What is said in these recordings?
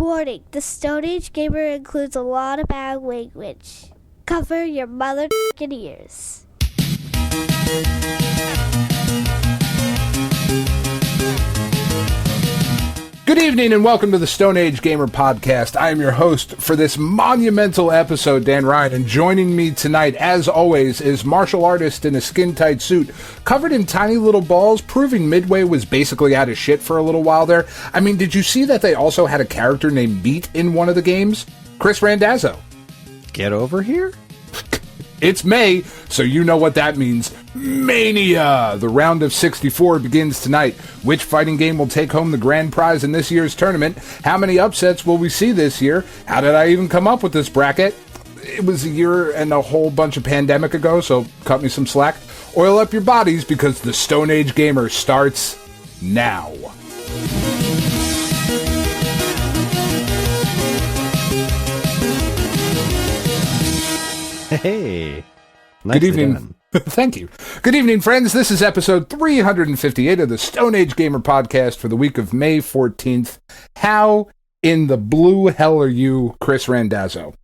Warning, the Stone Age Gamer includes a lot of bad language. Cover your mother ears. Good evening and welcome to the Stone Age Gamer Podcast. I am your host for this monumental episode, Dan Ryan, and joining me tonight, as always, is martial artist in a skin-tight suit, covered in tiny little balls, proving Midway was basically out of shit for a little while there. I mean, did you see that they also had a character named Beat in one of the games? Kris Randazzo. Get over here? It's May, so you know what that means. Mania! The round of 64 begins tonight. Which fighting game will take home the grand prize in this year's tournament? How many upsets will we see this year? How did I even come up with this bracket? It was a year and a whole bunch of pandemic ago, so cut me some slack. Oil up your bodies because the Stone Age Gamer starts now. Hey. Good evening. Thank you. Good evening, friends. This is episode 358 of the Stone Age Gamer Podcast for the week of May 14th. How in the blue hell are you, Kris Randazzo?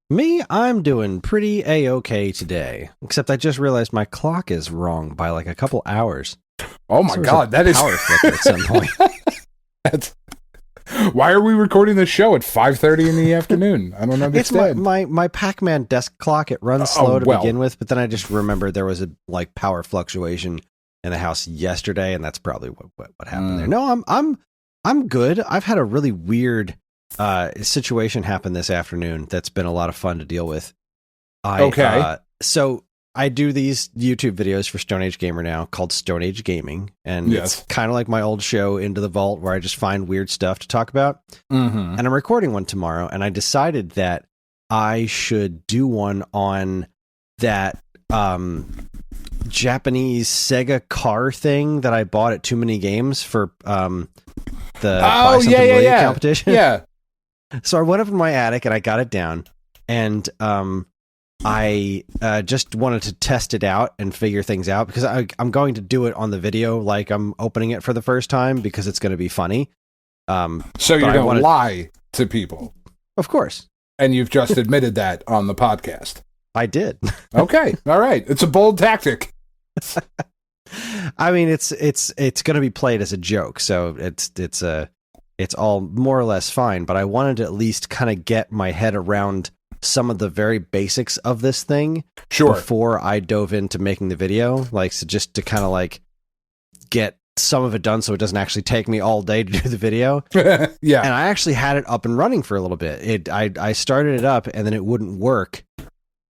Me, I'm doing pretty A-okay today. Except I just realized my clock is wrong by like a couple hours. Oh my God, that is... power flicker at some point. That's... Why are we recording this show at 5:30 in the afternoon? I don't understand. It's my Pac-Man desk clock. It runs slow to begin with, but then I just remembered there was a like power fluctuation in the house yesterday, and that's probably what happened there. No, I'm good. I've had a really weird situation happen this afternoon that's been a lot of fun to deal with. So I do these YouTube videos for Stone Age Gamer now called Stone Age Gaming, and It's kind of like my old show Into the Vault where I just find weird stuff to talk about. Mm-hmm. And I'm recording one tomorrow, and I decided that I should do one on that Japanese Sega car thing that I bought at Too Many Games for the Buy Something Million competition. Yeah. So I went up in my attic and I got it down, and I just wanted to test it out and figure things out because I'm going to do it on the video like I'm opening it for the first time because it's going to be funny. So you're going to lie to people? Of course. And you've just admitted that on the podcast? I did. Okay. All right. It's a bold tactic. I mean, it's going to be played as a joke, so it's all more or less fine, but I wanted to at least kind of get my head around some of the very basics of this thing before I dove into making the video, like, so just to kind of like get some of it done so it doesn't actually take me all day to do the video. Yeah. And I actually had it up and running for a little bit. I started it up and then it wouldn't work.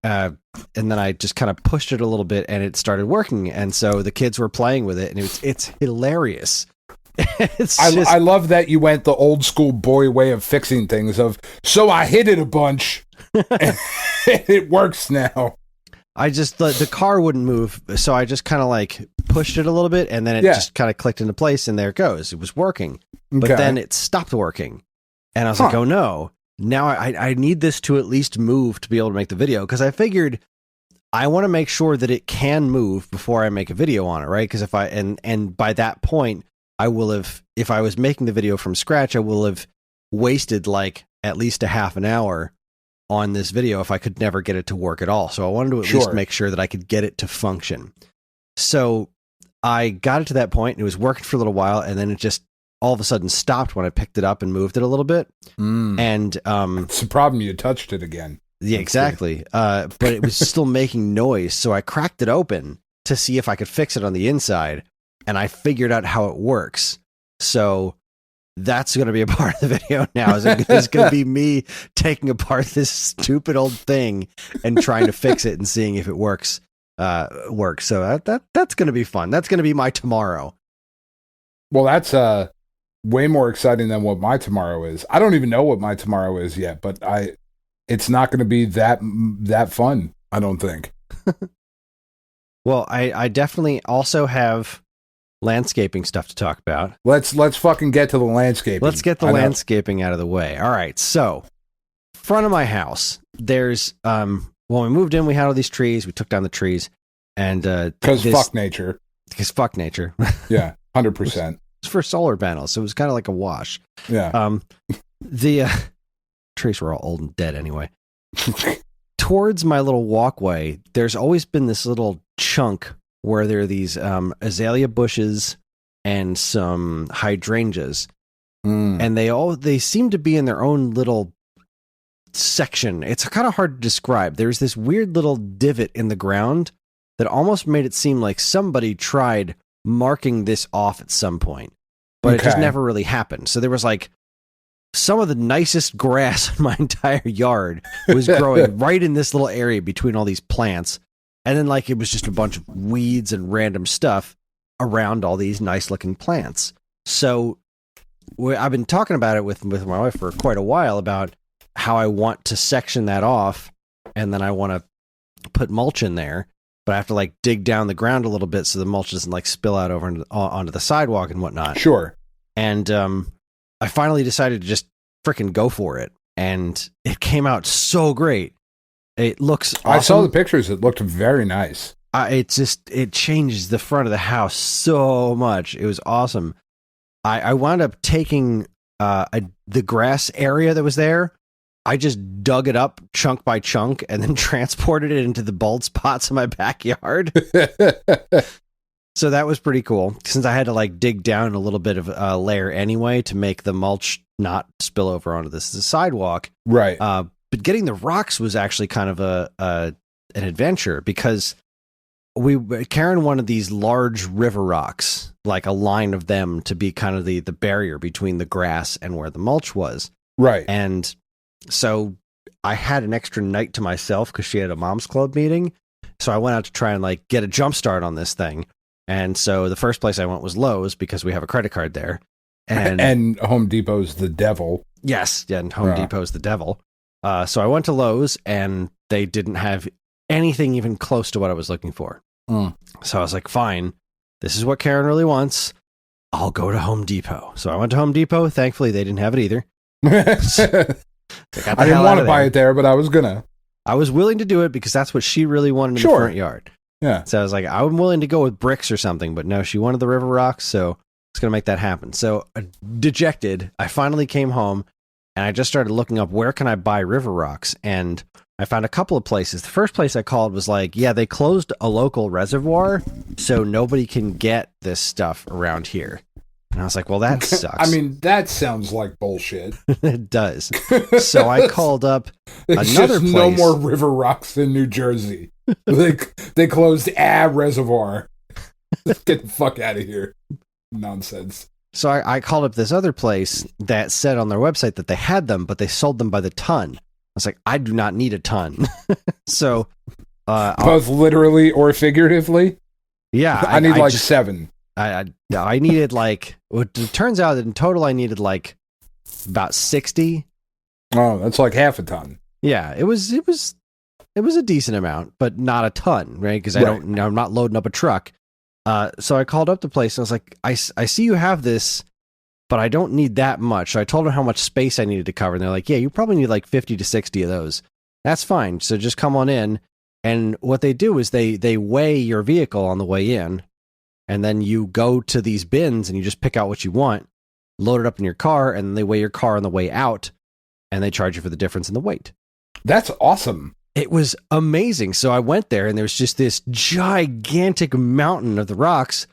And then I just kind of pushed it a little bit and it started working. And so the kids were playing with it and it's hilarious. I love that you went the old school boy way of fixing things so I hit it a bunch and it works now. I just, the car wouldn't move. So I just kind of like pushed it a little bit and then it just kind of clicked into place and there it goes. It was working, but then it stopped working. And I was like, oh no, now I need this to at least move to be able to make the video. Cause I figured I want to make sure that it can move before I make a video on it. Right. Cause if and by that point, I will have, if I was making the video from scratch, I will have wasted like at least a half an hour on this video if I could never get it to work at all. So I wanted to at least make sure that I could get it to function. So I got it to that point and it was working for a little while. And then it just all of a sudden stopped when I picked it up and moved it a little bit. And it's a problem. You touched it again. Yeah, exactly. But it was still making noise. So I cracked it open to see if I could fix it on the inside. And I figured out how it works. So that's going to be a part of the video now. It's going to be me taking apart this stupid old thing and trying to fix it and seeing if it works. So that's going to be fun. That's going to be my tomorrow. Well, that's way more exciting than what my tomorrow is. I don't even know what my tomorrow is yet, but it's not going to be that fun, I don't think. Well, I definitely also have landscaping stuff to talk about. Let's fucking get to the landscaping. Let's get the landscaping out of the way. All right. So, front of my house, there's when we moved in, we had all these trees. We took down the trees, and because fuck nature. Because fuck nature. Yeah, 100%. It's for solar panels, so it was kind of like a wash. Yeah. The trees were all old and dead anyway. Towards my little walkway, there's always been this little chunk where there are these azalea bushes and some hydrangeas. And they seem to be in their own little section. It's kind of hard to describe. There's this weird little divot in the ground that almost made it seem like somebody tried marking this off at some point, but it just never really happened. So there was like some of the nicest grass in my entire yard was growing right in this little area between all these plants. And then like it was just a bunch of weeds and random stuff around all these nice looking plants. So I've been talking about it with my wife for quite a while about how I want to section that off, and then I want to put mulch in there, but I have to like dig down the ground a little bit so the mulch doesn't like spill out over onto the sidewalk and whatnot. Sure. And I finally decided to just freaking go for it, and it came out so great. It looks awesome. I saw the pictures. It looked very nice. It changes the front of the house so much. It was awesome. I wound up taking the grass area that was there. I just dug it up chunk by chunk and then transported it into the bald spots in my backyard. So that was pretty cool, since I had to like dig down a little bit of a layer anyway to make the mulch not spill over onto the sidewalk. Right. But getting the rocks was actually kind of an adventure, because Karen wanted these large river rocks, like a line of them, to be kind of the barrier between the grass and where the mulch was. Right. And so I had an extra night to myself because she had a mom's club meeting. So I went out to try and like get a jump start on this thing. And so the first place I went was Lowe's, because we have a credit card there. And Home Depot's the devil. Yes. Yeah, and Home Depot's the devil. So I went to Lowe's, and they didn't have anything even close to what I was looking for. So I was like, fine, this is what Karen really wants. I'll go to Home Depot. So I went to Home Depot. Thankfully, they didn't have it either. I didn't want to buy it there, but I was gonna. I was willing to do it because that's what she really wanted in the front yard. Yeah. So I was like, I'm willing to go with bricks or something, but no, she wanted the river rocks, so it's going to make that happen. So dejected, I finally came home, and I just started looking up where can I buy river rocks, and I found a couple of places. The first place I called was like, yeah, they closed a local reservoir, so nobody can get this stuff around here. And I was like, well, that sucks. I mean, that sounds like bullshit. It does. So I called up It's another just place. No more river rocks in New Jersey. They closed reservoir. Get the fuck out of here. Nonsense. So I called up this other place that said on their website that they had them, but they sold them by the ton. I was like, I do not need a ton. So both literally or figuratively? Yeah. I need 7. I needed like, it turns out that in total I needed like about 60. Oh, that's like half a ton. Yeah, it was a decent amount, but not a ton, right? Because I'm not loading up a truck. So I called up the place and I was like, I see you have this, but I don't need that much. So I told them how much space I needed to cover. And they're like, yeah, you probably need like 50 to 60 of those. That's fine. So just come on in. And what they do is they weigh your vehicle on the way in. And then you go to these bins and you just pick out what you want, load it up in your car, and then they weigh your car on the way out, and they charge you for the difference in the weight. That's awesome. It was amazing. So I went there, and there was just this gigantic mountain of the rocks,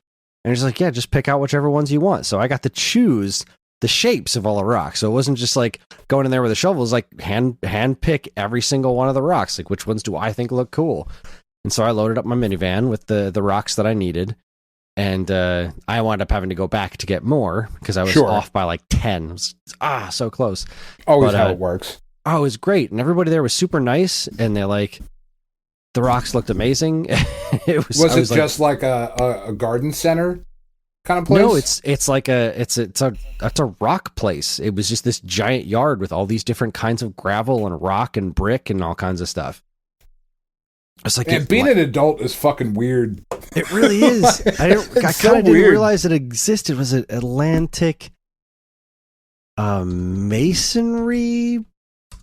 and it's like, yeah, just pick out whichever ones you want. So I got to choose the shapes of all the rocks. So it wasn't just like going in there with a shovel. It was like hand pick every single one of the rocks. Like, which ones do I think look cool? And so I loaded up my minivan with the rocks that I needed. And I wound up having to go back to get more because I was off by like 10. It was, so close. Always how it works. Oh, it was great. And everybody there was super nice. And they're like, the rocks looked amazing. Was it just like a garden center kind of place? No, it's like it's a rock place. It was just this giant yard with all these different kinds of gravel and rock and brick and all kinds of stuff. It's like, being an adult is fucking weird. It really is. I kind of didn't realize it existed. Was it Atlantic Masonry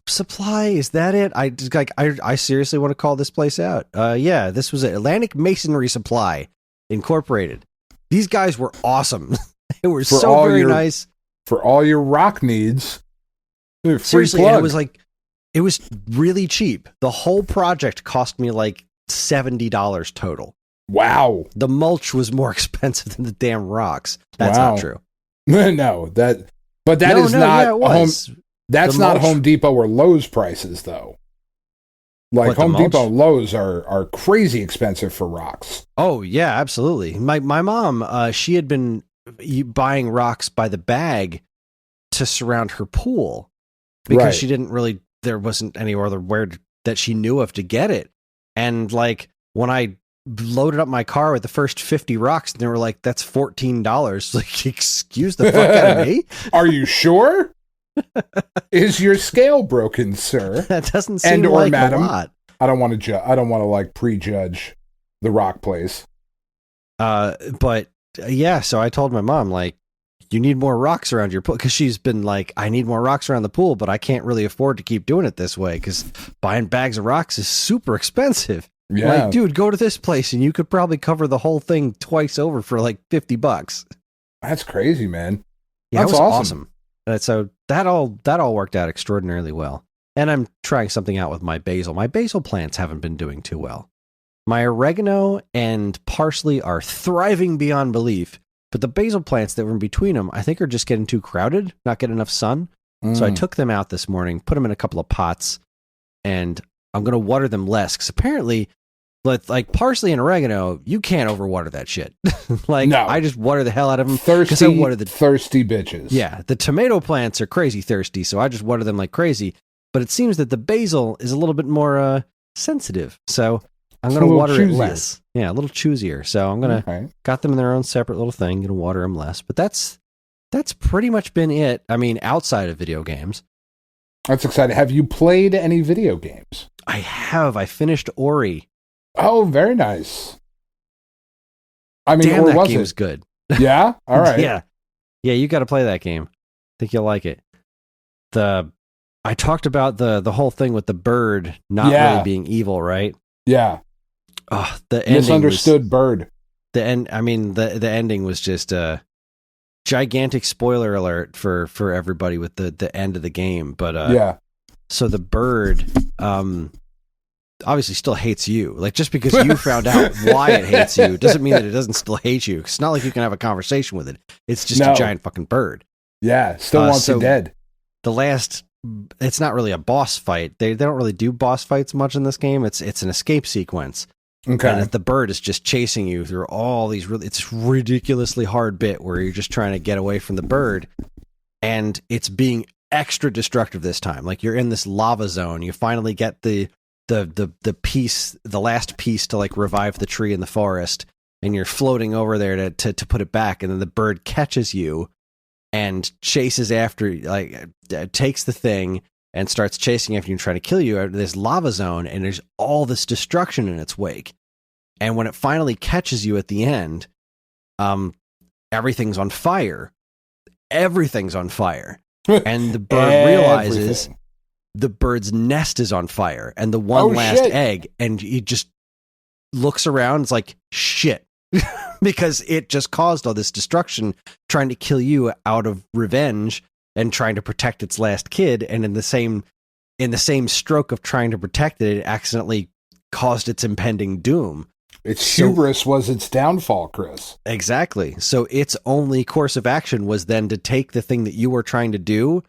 Supply? Is that it? I seriously want to call this place out. Yeah, this was Atlantic Masonry Supply Incorporated. These guys were awesome. They were so very nice. For all your rock needs. Free Seriously, plug. and it was really cheap. The whole project cost me like $70 total. Wow. The mulch was more expensive than the damn rocks. That's not true. No, that is not home. That's not Home Depot or Lowe's prices though. Like Home Depot, Lowe's are crazy expensive for rocks. Oh yeah, absolutely. My mom, she had been buying rocks by the bag to surround her pool because she didn't really. There wasn't anywhere where that she knew of to get it. And like when I loaded up my car with the first 50 rocks, and they were like, "That's $14." Like, excuse the fuck out of me. Are you sure? Is your scale broken, sir? That doesn't seem like madam, a lot. I don't want to. I don't want to like prejudge the rock place. But yeah. So I told my mom, like, you need more rocks around your pool, because she's been like, I need more rocks around the pool, but I can't really afford to keep doing it this way because buying bags of rocks is super expensive. Yeah, like, dude, go to this place and you could probably cover the whole thing twice over for like $50. That's crazy, man. Yeah, that's awesome. So that all worked out extraordinarily well. And I'm trying something out with my basil. My basil plants haven't been doing too well. My oregano and parsley are thriving beyond belief, but the basil plants that were in between them, I think, are just getting too crowded, not getting enough sun. So I took them out this morning, put them in a couple of pots, and I'm going to water them less, because apparently, like parsley and oregano, you can't overwater that shit. No. I just water the hell out of them. Thirsty bitches. Yeah, the tomato plants are crazy thirsty, so I just water them like crazy. But it seems that the basil is a little bit more sensitive, so I'm going to water it less. Yeah, a little choosier. So I'm going to got them in their own separate little thing. Going to water them less. But that's pretty much been it. I mean, outside of video games. That's exciting. Have you played any video games? I have. I finished Ori. Oh, very nice. I mean, damn, that game's good. Yeah? All right. Yeah, you got to play that game. I think you'll like it. I talked about the whole thing with the bird not really being evil, right? Yeah. The misunderstood bird. The end. I mean, the ending was just a gigantic spoiler alert for everybody with the end of the game. But so the bird obviously still hates you. Like, just because you found out why it hates you doesn't mean that it doesn't still hate you. It's not like you can have a conversation with it. It's just a giant fucking bird. Yeah, still wants it dead. It's not really a boss fight. They don't really do boss fights much in this game. It's an escape sequence. Okay. And the bird is just chasing you through all these it's ridiculously hard bit where you're just trying to get away from the bird, and it's being extra destructive this time. Like, you're in this lava zone. You finally get the piece, the last piece to like revive the tree in the forest, and you're floating over there to put it back, and then the bird catches you and chases after, like, takes the thing and starts chasing after you and trying to kill you out of this lava zone, and there's all this destruction in its wake. And when it finally catches you at the end, everything's on fire. Everything's on fire. And the bird realizes the bird's nest is on fire, and the one last egg, and he just looks around. It's like, shit. Because it just caused all this destruction, trying to kill you out of revenge and trying to protect its last kid. And in the same stroke of trying to protect it, it accidentally caused its impending doom. Its hubris was its downfall, Kris. Exactly. So its only course of action was then to take the thing that you were trying to do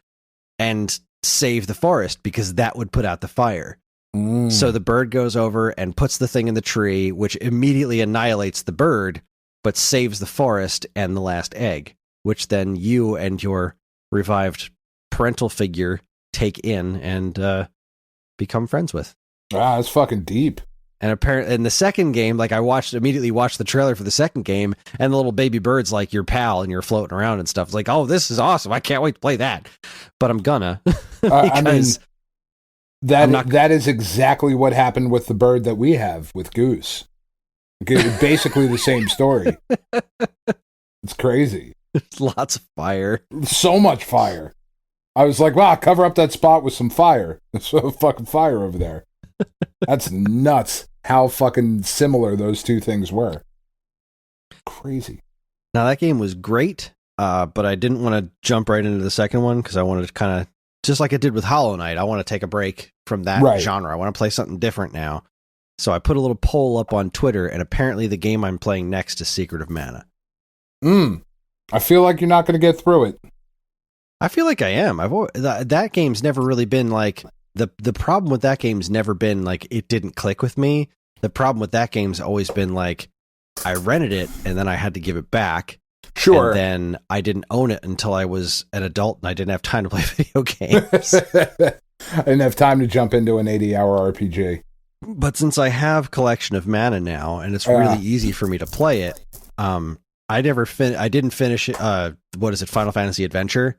and save the forest, because that would put out the fire. So the bird goes over and puts the thing in the tree, which immediately annihilates the bird, but saves the forest and the last egg, which then you and your revived parental figure take in and become friends with. Ah, that's fucking deep. And apparently, in the second game, like, I immediately watched the trailer for the second game, and the little baby bird's like your pal, and you're floating around and stuff. It's like, oh, this is awesome! I can't wait to play that. But I'm gonna because that is exactly what happened with the bird that we have with Goose. Basically the same story. It's crazy. There's lots of fire. So much fire. I was like, wow, cover up that spot with some fire. There's so fucking fire over there. That's nuts how fucking similar those two things were. Crazy. Now, that game was great, but I didn't want to jump right into the second one because I wanted to kind of just like I did with Hollow Knight, I want to take a break from that genre. I want to play something different now. So I put a little poll up on Twitter, and apparently the game I'm playing next is Secret of Mana. I feel like you're not going to get through it. I feel like I am. That game's never really been like the problem with that game's never been like it didn't click with me. The problem with that game's always been like I rented it and then I had to give it back. Sure. And then I didn't own it until I was an adult and I didn't have time to play video games. I didn't have time to jump into an 80-hour RPG. But since I have Collection of Mana now and it's really easy for me to play it, I didn't finish what is it, Final Fantasy Adventure.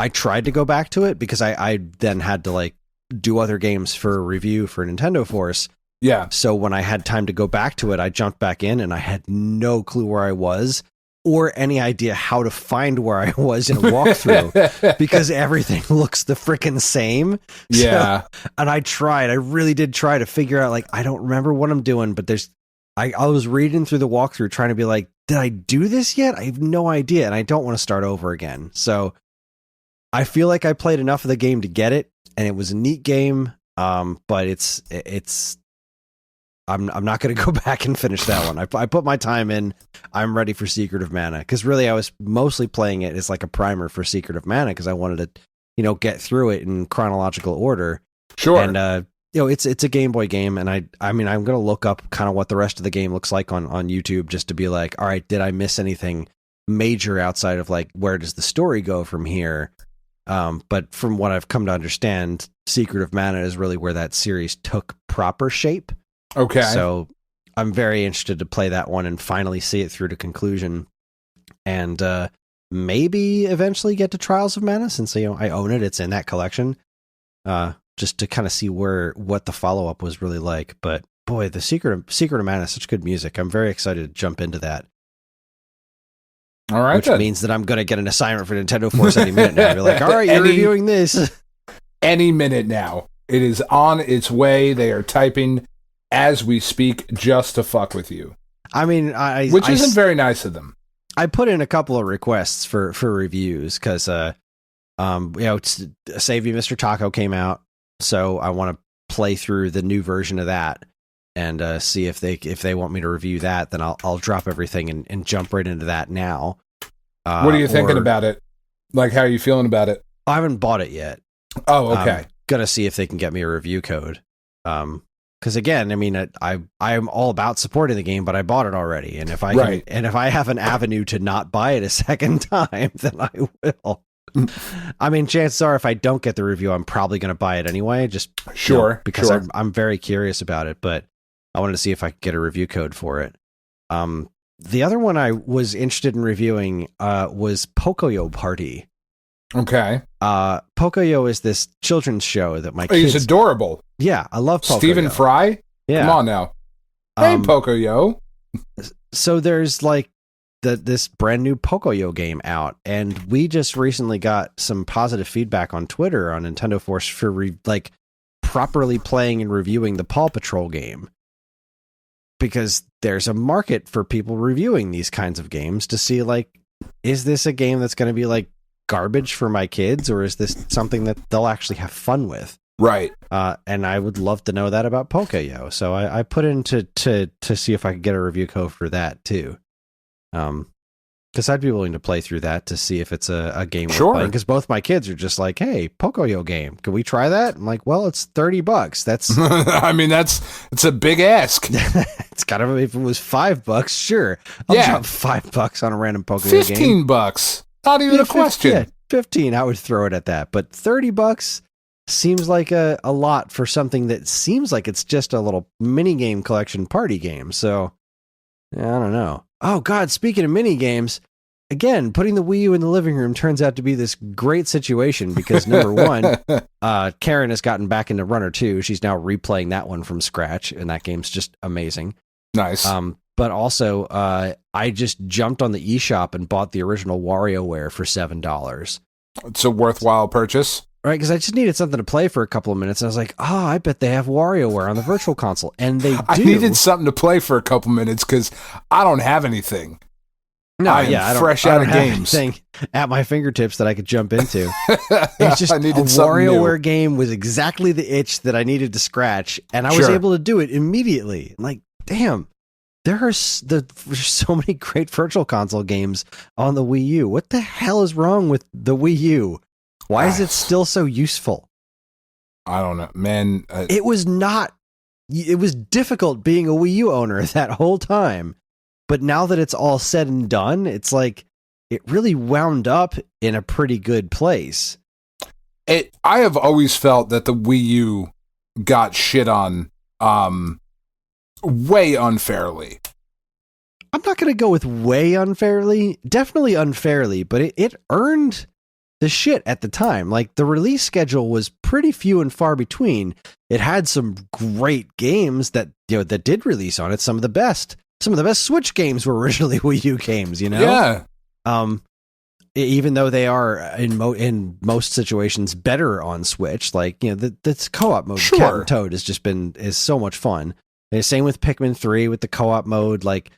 I tried to go back to it because I then had to like do other games for a review for Nintendo Force. Yeah. So when I had time to go back to it, I jumped back in and I had no clue where I was or any idea how to find where I was in a walkthrough because everything looks the frickin' same. Yeah. So, and I really did try to figure out, like, I don't remember what I'm doing, but I was reading through the walkthrough trying to be like, did I do this yet? I have no idea. And I don't want to start over again. So I feel like I played enough of the game to get it. And it was a neat game. But I'm not going to go back and finish that one. I put my time in. I'm ready for Secret of Mana because really I was mostly playing it as like a primer for Secret of Mana because I wanted to, get through it in chronological order. Sure. And it's a Game Boy game, and I mean I'm going to look up kind of what the rest of the game looks like on YouTube just to be like, all right, did I miss anything major outside of like where does the story go from here? But from what I've come to understand, Secret of Mana is really where that series took proper shape. Okay. So I'm very interested to play that one and finally see it through to conclusion. And maybe eventually get to Trials of Mana since I own it. It's in that collection. Just to kind of see what the follow-up was really like. But boy, the Secret of Mana is such good music. I'm very excited to jump into that. All right. Which means that I'm going to get an assignment for Nintendo Force any minute now. Be like, all right, you're reviewing this. Any minute now. It is on its way. They are typing as we speak just to fuck with you. I mean, which isn't very nice of them. I put in a couple of requests for reviews because, Save You Mr. Taco came out, so I want to play through the new version of that and see if they want me to review that. Then I'll drop everything and jump right into that now. What are you thinking about it? Like, how are you feeling about it? I haven't bought it yet. Oh, okay. Gonna see if they can get me a review code. Because again, I mean, I am all about supporting the game, but I bought it already, and if I have an avenue to not buy it a second time, then I will. I mean, chances are, if I don't get the review, I'm probably going to buy it anyway. Just because I'm very curious about it. But I wanted to see if I could get a review code for it. The other one I was interested in reviewing was Pocoyo Party. Okay. Pocoyo is this children's show that my kids... He's adorable. Yeah, I love Pocoyo. Stephen Fry? Yeah. Come on now. Hey, Pocoyo. So there's like this brand new Pocoyo game out, and we just recently got some positive feedback on Twitter on Nintendo Force for properly playing and reviewing the Paw Patrol game. Because there's a market for people reviewing these kinds of games to see, like, is this a game that's going to be like garbage for my kids, or is this something that they'll actually have fun with? Right. And I would love to know that about Pocoyo. So I put in to see if I could get a review code for that too. Because I'd be willing to play through that to see if it's a game we're playing. Because both my kids are just like, hey, Pocoyo game. Can we try that? I'm like, well, it's $30. That's I mean, it's a big ask. It's gotta, if it was $5, sure. I'll drop $5 on a random Pocoyo game. $15. Not even a question. Yeah, 15, I would throw it at that. But $30 seems like a lot for something that seems like it's just a little mini game collection party game. So I don't know. Oh God, speaking of mini games, again, putting the Wii U in the living room turns out to be this great situation because number one, Karen has gotten back into Runner 2. She's now replaying that one from scratch, and that game's just amazing. Nice. But also, I just jumped on the eShop and bought the original WarioWare for $7. It's a worthwhile purchase. Right, because I just needed something to play for a couple of minutes. And I was like, I bet they have WarioWare on the Virtual Console. And they do. I needed something to play for a couple minutes because I don't have anything. No, I don't out of games. Anything at my fingertips that I could jump into. It's just I needed a WarioWare new. game was exactly the itch that I needed to scratch, and I was able to do it immediately. Like, damn, there's so many great Virtual Console games on the Wii U. What the hell is wrong with the Wii U? Why is it still so useful? I don't know, man. It was difficult being a Wii U owner that whole time. But now that it's all said and done, it's like it really wound up in a pretty good place. I have always felt that the Wii U got shit on way unfairly. I'm not going to go with way unfairly. Definitely unfairly, but it earned the shit at the time. Like, the release schedule was pretty few and far between. It had some great games that did release on it. Some of the best Switch games were originally Wii U games, Yeah. Even though they are in most situations better on Switch, like, the co-op mode, sure. Cat and Toad is so much fun. And same with Pikmin 3 with the co-op mode, like,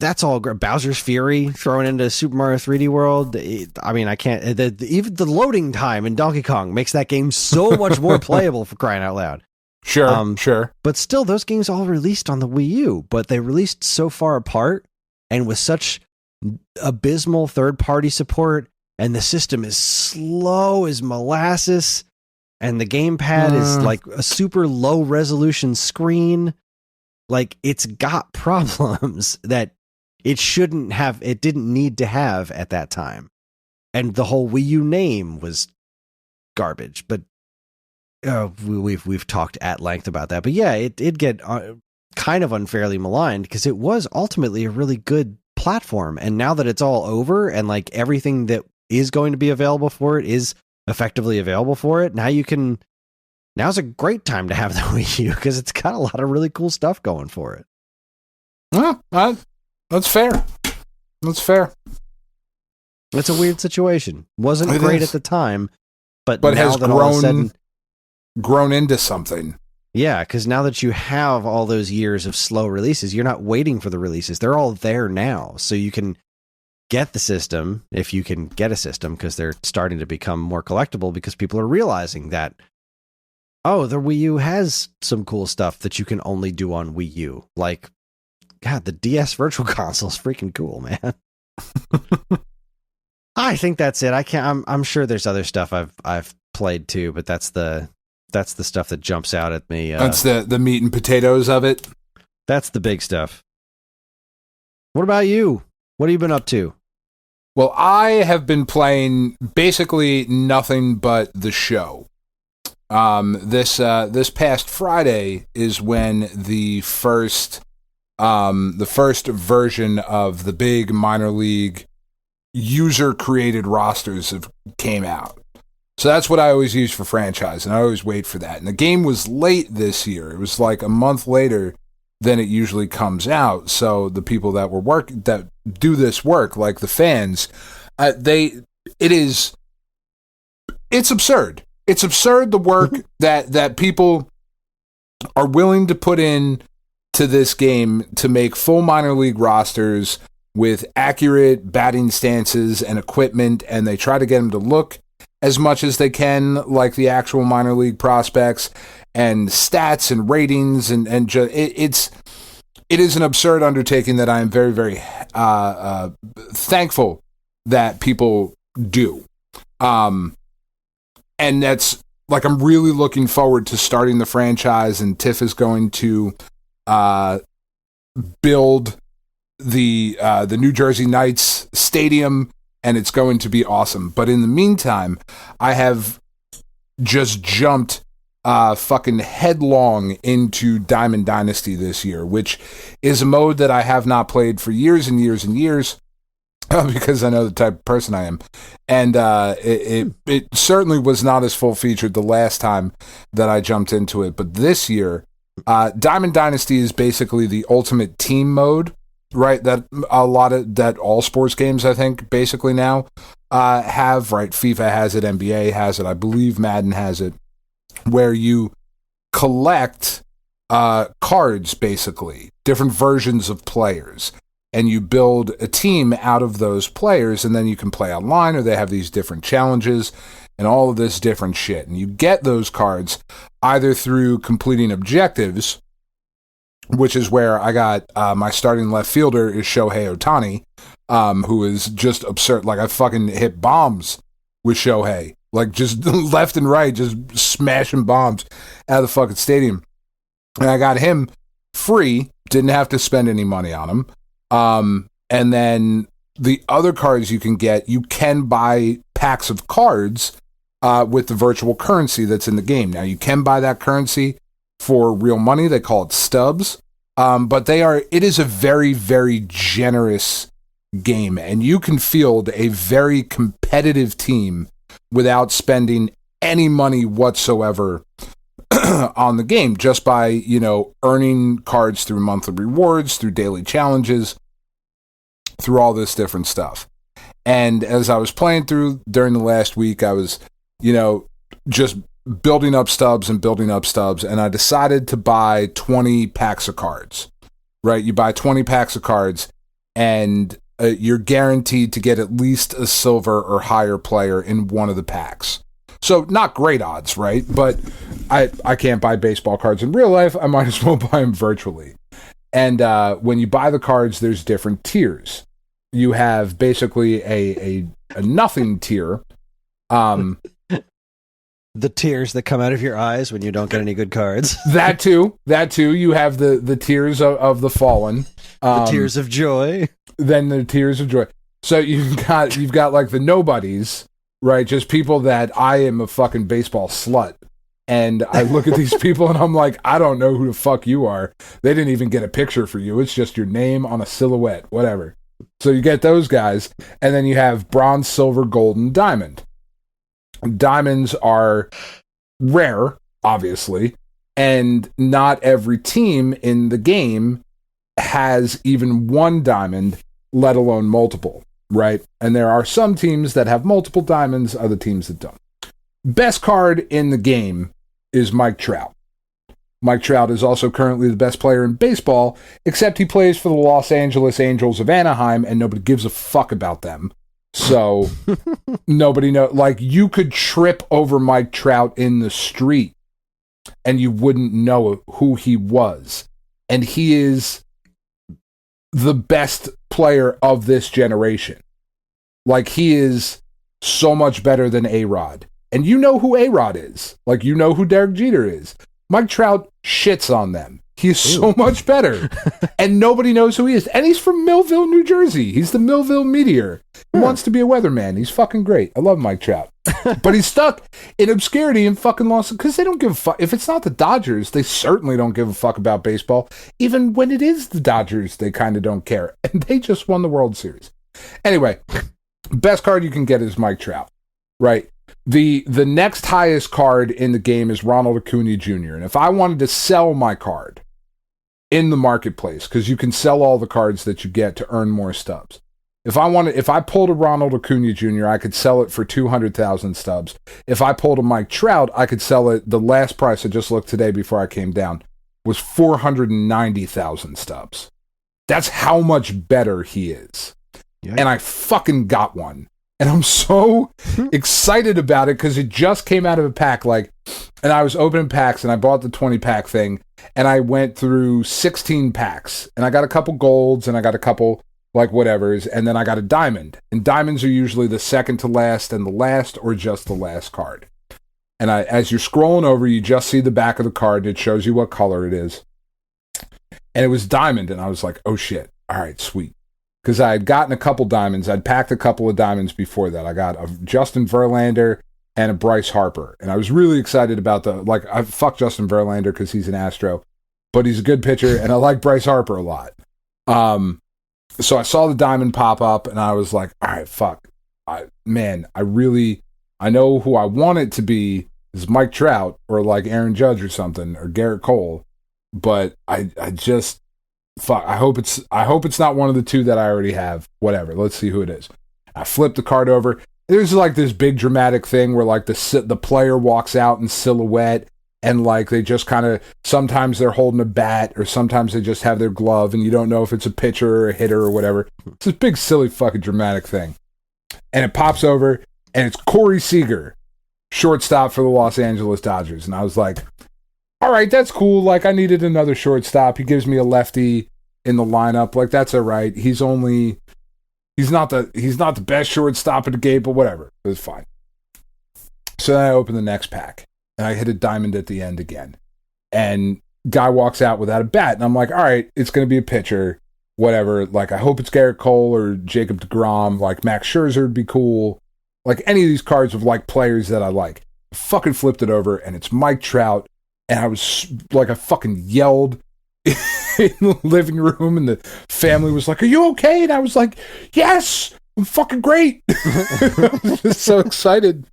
that's all great. Bowser's Fury thrown into Super Mario 3D World. I can't. Even the loading time in Donkey Kong makes that game so much more playable, for crying out loud. Sure. But still, those games all released on the Wii U, but they released so far apart and with such abysmal third-party support, and the system is slow as molasses, and the gamepad is like a super low-resolution screen. Like, it's got problems that it didn't need to have at that time. And the whole Wii U name was garbage, but we've talked at length about that. But yeah, it did get kind of unfairly maligned because it was ultimately a really good platform. And now that it's all over and like everything that is going to be available for it is effectively available for it, now's a great time to have the Wii U because it's got a lot of really cool stuff going for it. That's fair. It's a weird situation. Wasn't great at the time, but now has that all of a sudden grown into something. Yeah, because now that you have all those years of slow releases, you're not waiting for the releases. They're all there now. So you can get the system, if you can get a system, because they're starting to become more collectible because people are realizing that, oh, the Wii U has some cool stuff that you can only do on Wii U. Like, God, the DS Virtual Console is freaking cool, man. I think that's it. I'm sure there's other stuff I've played too, but that's the stuff that jumps out at me. That's the meat and potatoes of it. That's the big stuff. What about you? What have you been up to? Well, I have been playing basically nothing but the show. This past Friday is when the first version of the big minor league user-created rosters came out. So that's what I always use for franchise, and I always wait for that. And the game was late this year. It was like a month later than it usually comes out. So the people that do this work, like the fans, it's absurd. It's absurd the work that people are willing to put in to this game to make full minor league rosters with accurate batting stances and equipment, and they try to get them to look as much as they can like the actual minor league prospects, and stats and ratings, and it is an absurd undertaking that I am very, very thankful that people do. And that's like, I'm really looking forward to starting the franchise, and Tiff is going to build the New Jersey Knights stadium, and it's going to be awesome. But in the meantime, I have just jumped fucking headlong into Diamond Dynasty this year, which is a mode that I have not played for years and years and years, because I know the type of person I am. And it certainly was not as full-featured the last time that I jumped into it. But this year, Diamond Dynasty is basically the ultimate team mode, right? That all sports games, I think, basically now have, right? FIFA has it, NBA has it, I believe Madden has it, where you collect cards, basically, different versions of players. and you build a team out of those players, and then you can play online, or they have these different challenges and all of this different shit. And you get those cards either through completing objectives, which is where I got my starting left fielder is Shohei Ohtani, who is just absurd. Like, I fucking hit bombs with Shohei, like just left and right, just smashing bombs out of the fucking stadium. And I got him free, didn't have to spend any money on him. And then the other cards you can get, you can buy packs of cards with the virtual currency that's in the game. Now, you can buy that currency for real money. They call it stubs. But it is a very, very generous game, and you can field a very competitive team without spending any money whatsoever on the game, just by, earning cards through monthly rewards, through daily challenges, through all this different stuff. And as I was playing through during the last week, I was, just building up stubs, and I decided to buy 20 packs of cards, right? You buy 20 packs of cards, and you're guaranteed to get at least a silver or higher player in one of the packs. So not great odds, right? But I can't buy baseball cards in real life. I might as well buy them virtually. And when you buy the cards, there's different tiers. You have basically a nothing tier. The tears that come out of your eyes when you don't get any good cards. That too. You have the tears of the fallen. The tears of joy. Then the tears of joy. So you've got like the nobodies, right? Just people that I am a fucking baseball slut. And I look at these people and I'm like, I don't know who the fuck you are. They didn't even get a picture for you. It's just your name on a silhouette, whatever. So you get those guys. And then you have bronze, silver, gold, and diamond. Diamonds are rare, obviously, and not every team in the game has even one diamond, let alone multiple, right? And there are some teams that have multiple diamonds, other teams that don't. Best card in the game is Mike Trout. Mike Trout is also currently the best player in baseball, except he plays for the Los Angeles Angels of Anaheim, and nobody gives a fuck about them. So nobody knows. Like, you could trip over Mike Trout in the street and you wouldn't know who he was. And he is the best player of this generation. Like, he is so much better than A-Rod. And you know who A-Rod is. Like, you know who Derek Jeter is. Mike Trout shits on them. He's so much better. And nobody knows who he is. And he's from Millville, New Jersey. He's the Millville Meteor. He wants to be a weatherman. He's fucking great. I love Mike Trout. But he's stuck in obscurity in fucking Los Angeles. Because they don't give a fuck. If it's not the Dodgers, they certainly don't give a fuck about baseball. Even when it is the Dodgers, they kind of don't care. And they just won the World Series. Anyway, best card you can get is Mike Trout. Right? The next highest card in the game is Ronald Acuna Jr. And if I wanted to sell my card in the marketplace, because you can sell all the cards that you get to earn more stubs. If I pulled a Ronald Acuna Jr., I could sell it for 200,000 stubs. If I pulled a Mike Trout, I could sell it. The last price I just looked today before I came down was 490,000 stubs. That's how much better he is. Yeah. And I fucking got one. And I'm so excited about it because it just came out of a pack. And I was opening packs and I bought the 20 pack thing and I went through 16 packs and I got a couple golds and I got a couple whatevers, and then I got a diamond. And diamonds are usually the second to last and the last or just the last card. And as you're scrolling over, you just see the back of the card and it shows you what color it is. And it was diamond and I was like, oh shit, all right, sweet. Because I had gotten a couple diamonds. I'd packed a couple of diamonds before that. I got a Justin Verlander and a Bryce Harper. And I was really excited about I fuck Justin Verlander because he's an Astro. But he's a good pitcher, and I like Bryce Harper a lot. So I saw the diamond pop up, and I was like, all right, fuck. I know who I want it to be is Mike Trout or Aaron Judge or something, or Garrett Cole. But I just... fuck, I hope it's not one of the two that I already have. Whatever, let's see who it is. I flip the card over. There's this big dramatic thing where the player walks out in silhouette and like they just kind of, sometimes they're holding a bat or sometimes they just have their glove and you don't know if it's a pitcher or a hitter or whatever. It's this big silly fucking dramatic thing. And it pops over and it's Corey Seager, shortstop for the Los Angeles Dodgers. And I was like, all right, that's cool. Like, I needed another shortstop. He gives me a lefty in the lineup. Like, that's all right. He's not the best shortstop in the game, but whatever. It was fine. So then I open the next pack and I hit a diamond at the end again. And guy walks out without a bat. And I'm like, all right, it's going to be a pitcher, whatever. Like, I hope it's Garrett Cole or Jacob deGrom. Like, Max Scherzer would be cool. Like, any of these cards of, like, players that I like. I fucking flipped it over, and it's Mike Trout. And I was, like, I fucking yelled in the living room, and the family was like, are you okay? And I was like, yes, I'm fucking great. I was just so excited.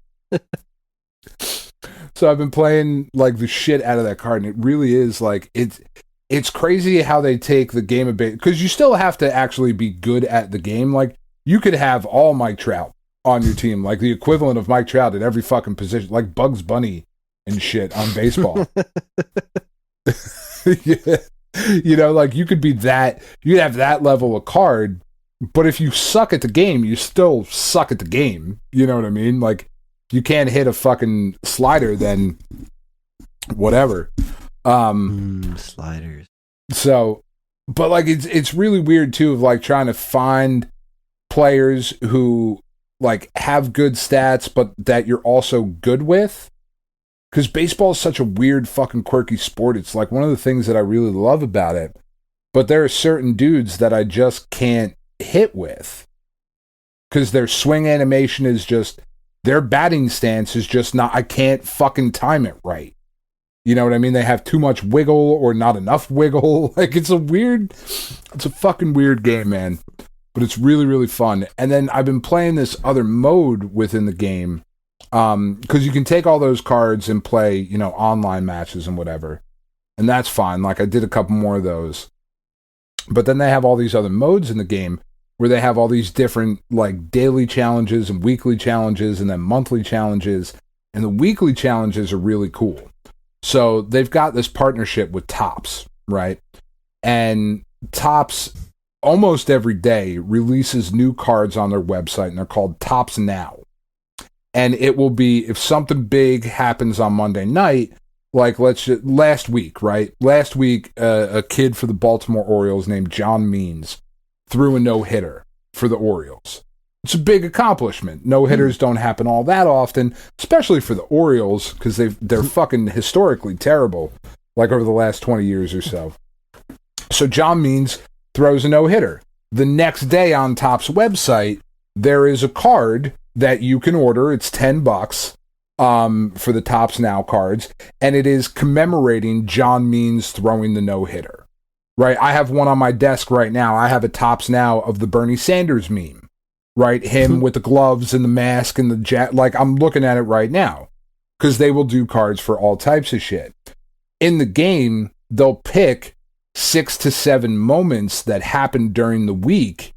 So I've been playing like the shit out of that card, and it really is like it's crazy how they take the game a bit, because you still have to actually be good at the game. Like, you could have all Mike Trout on your team, like the equivalent of Mike Trout at every fucking position, like Bugs Bunny and shit on baseball. Yeah. You know, like you could be that, you'd have that level of card, but if you suck at the game, you still suck at the game. You know what I mean? Like, you can't hit a fucking slider, then whatever. Sliders. So, but like it's really weird too, of like trying to find players who like have good stats, but that you're also good with. Because baseball is such a weird fucking quirky sport. It's like one of the things that I really love about it. But there are certain dudes that I just can't hit with. Because their swing animation is just, their batting stance is just not, I can't fucking time it right. You know what I mean? They have too much wiggle or not enough wiggle. Like, it's a fucking weird game, man. But it's really, really fun. And then I've been playing this other mode within the game. Because you can take all those cards and play, you know, online matches and whatever. And that's fine. Like, I did a couple more of those. But then they have all these other modes in the game where they have all these different, like, daily challenges and weekly challenges and then monthly challenges. And the weekly challenges are really cool. So they've got this partnership with Topps, right? And Topps almost every day releases new cards on their website, and they're called Topps Now. And it will be, if something big happens on Monday night, like last week, right? Last week, a kid for the Baltimore Orioles named John Means threw a no-hitter for the Orioles. It's a big accomplishment. No-hitters don't happen all that often, especially for the Orioles, because they're fucking historically terrible, like over the last 20 years or so. So John Means throws a no-hitter. The next day on Topps website, there is a card that you can order. It's $10 for the Topps Now cards, and it is commemorating John Means throwing the no-hitter. Right? I have one on my desk right now. I have a Topps Now of the Bernie Sanders meme. Right? Him with the gloves and the mask and the like, I'm looking at it right now. Because they will do cards for all types of shit. In the game, they'll pick 6 to 7 moments that happen during the week,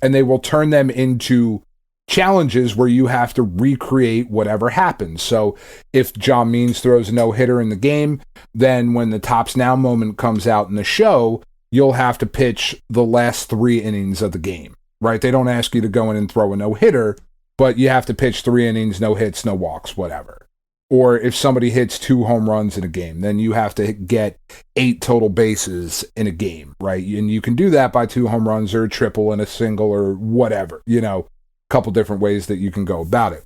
and they will turn them into challenges where you have to recreate whatever happens. So if John Means throws a no-hitter in the game, then when the Topps Now moment comes out in the show, you'll have to pitch the last 3 innings of the game, right? They don't ask you to go in and throw a no-hitter, but you have to pitch 3 innings, no hits, no walks, whatever. Or if somebody hits 2 home runs in a game, then you have to get 8 total bases in a game, right? And you can do that by 2 home runs or a triple and a single or whatever, you know. Couple different ways that you can go about it.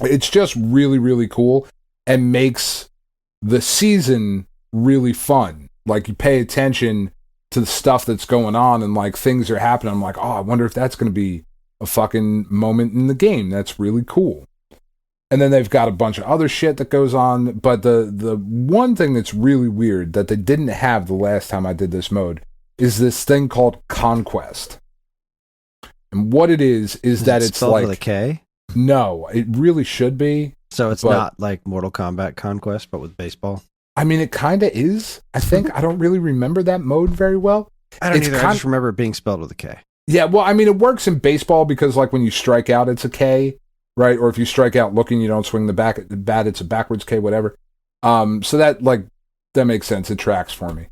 It's just really, really cool and makes the season really fun. Like, you pay attention to the stuff that's going on and like things are happening. I'm like, oh, I wonder if that's going to be a fucking moment in the game. That's really cool. And then they've got a bunch of other shit that goes on. But the one thing that's really weird that they didn't have the last time I did this mode is this thing called Conquest. And what it is that it's spelled like with a K? No, it really should be. So it's not like Mortal Kombat Conquest, but with baseball? I mean, it kind of is, I think. I don't really remember that mode very well. I don't either. I just remember it being spelled with a K. Yeah, well, I mean, it works in baseball because, like, when you strike out, it's a K, right? Or if you strike out looking, you don't swing the bat, it's a backwards K, whatever. So that makes sense. It tracks for me.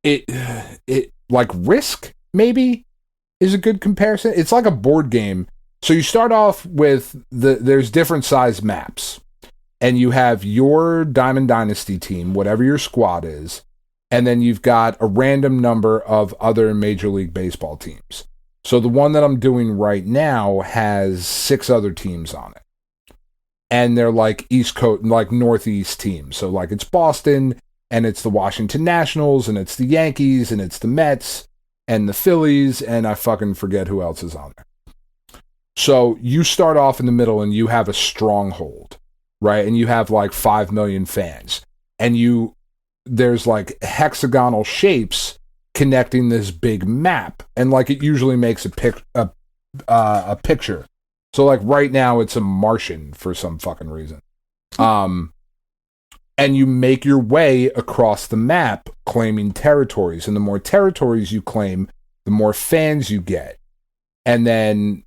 It like Risk maybe is a good comparison. It's like a board game. So you start off with there's different size maps, and you have your Diamond Dynasty team, whatever your squad is, and then you've got a random number of other Major League Baseball teams. So the one that I'm doing right now has 6 other teams on it. And they're like East Coast, like Northeast teams. So like it's Boston, and it's the Washington Nationals, and it's the Yankees, and it's the Mets, and the Phillies, and I fucking forget who else is on there. So you start off in the middle, and you have a stronghold, right? And you have like 5 million fans. And there's like hexagonal shapes connecting this big map. And like it usually makes a picture. So like right now it's a Martian for some fucking reason. And you make your way across the map claiming territories. And the more territories you claim, the more fans you get. And then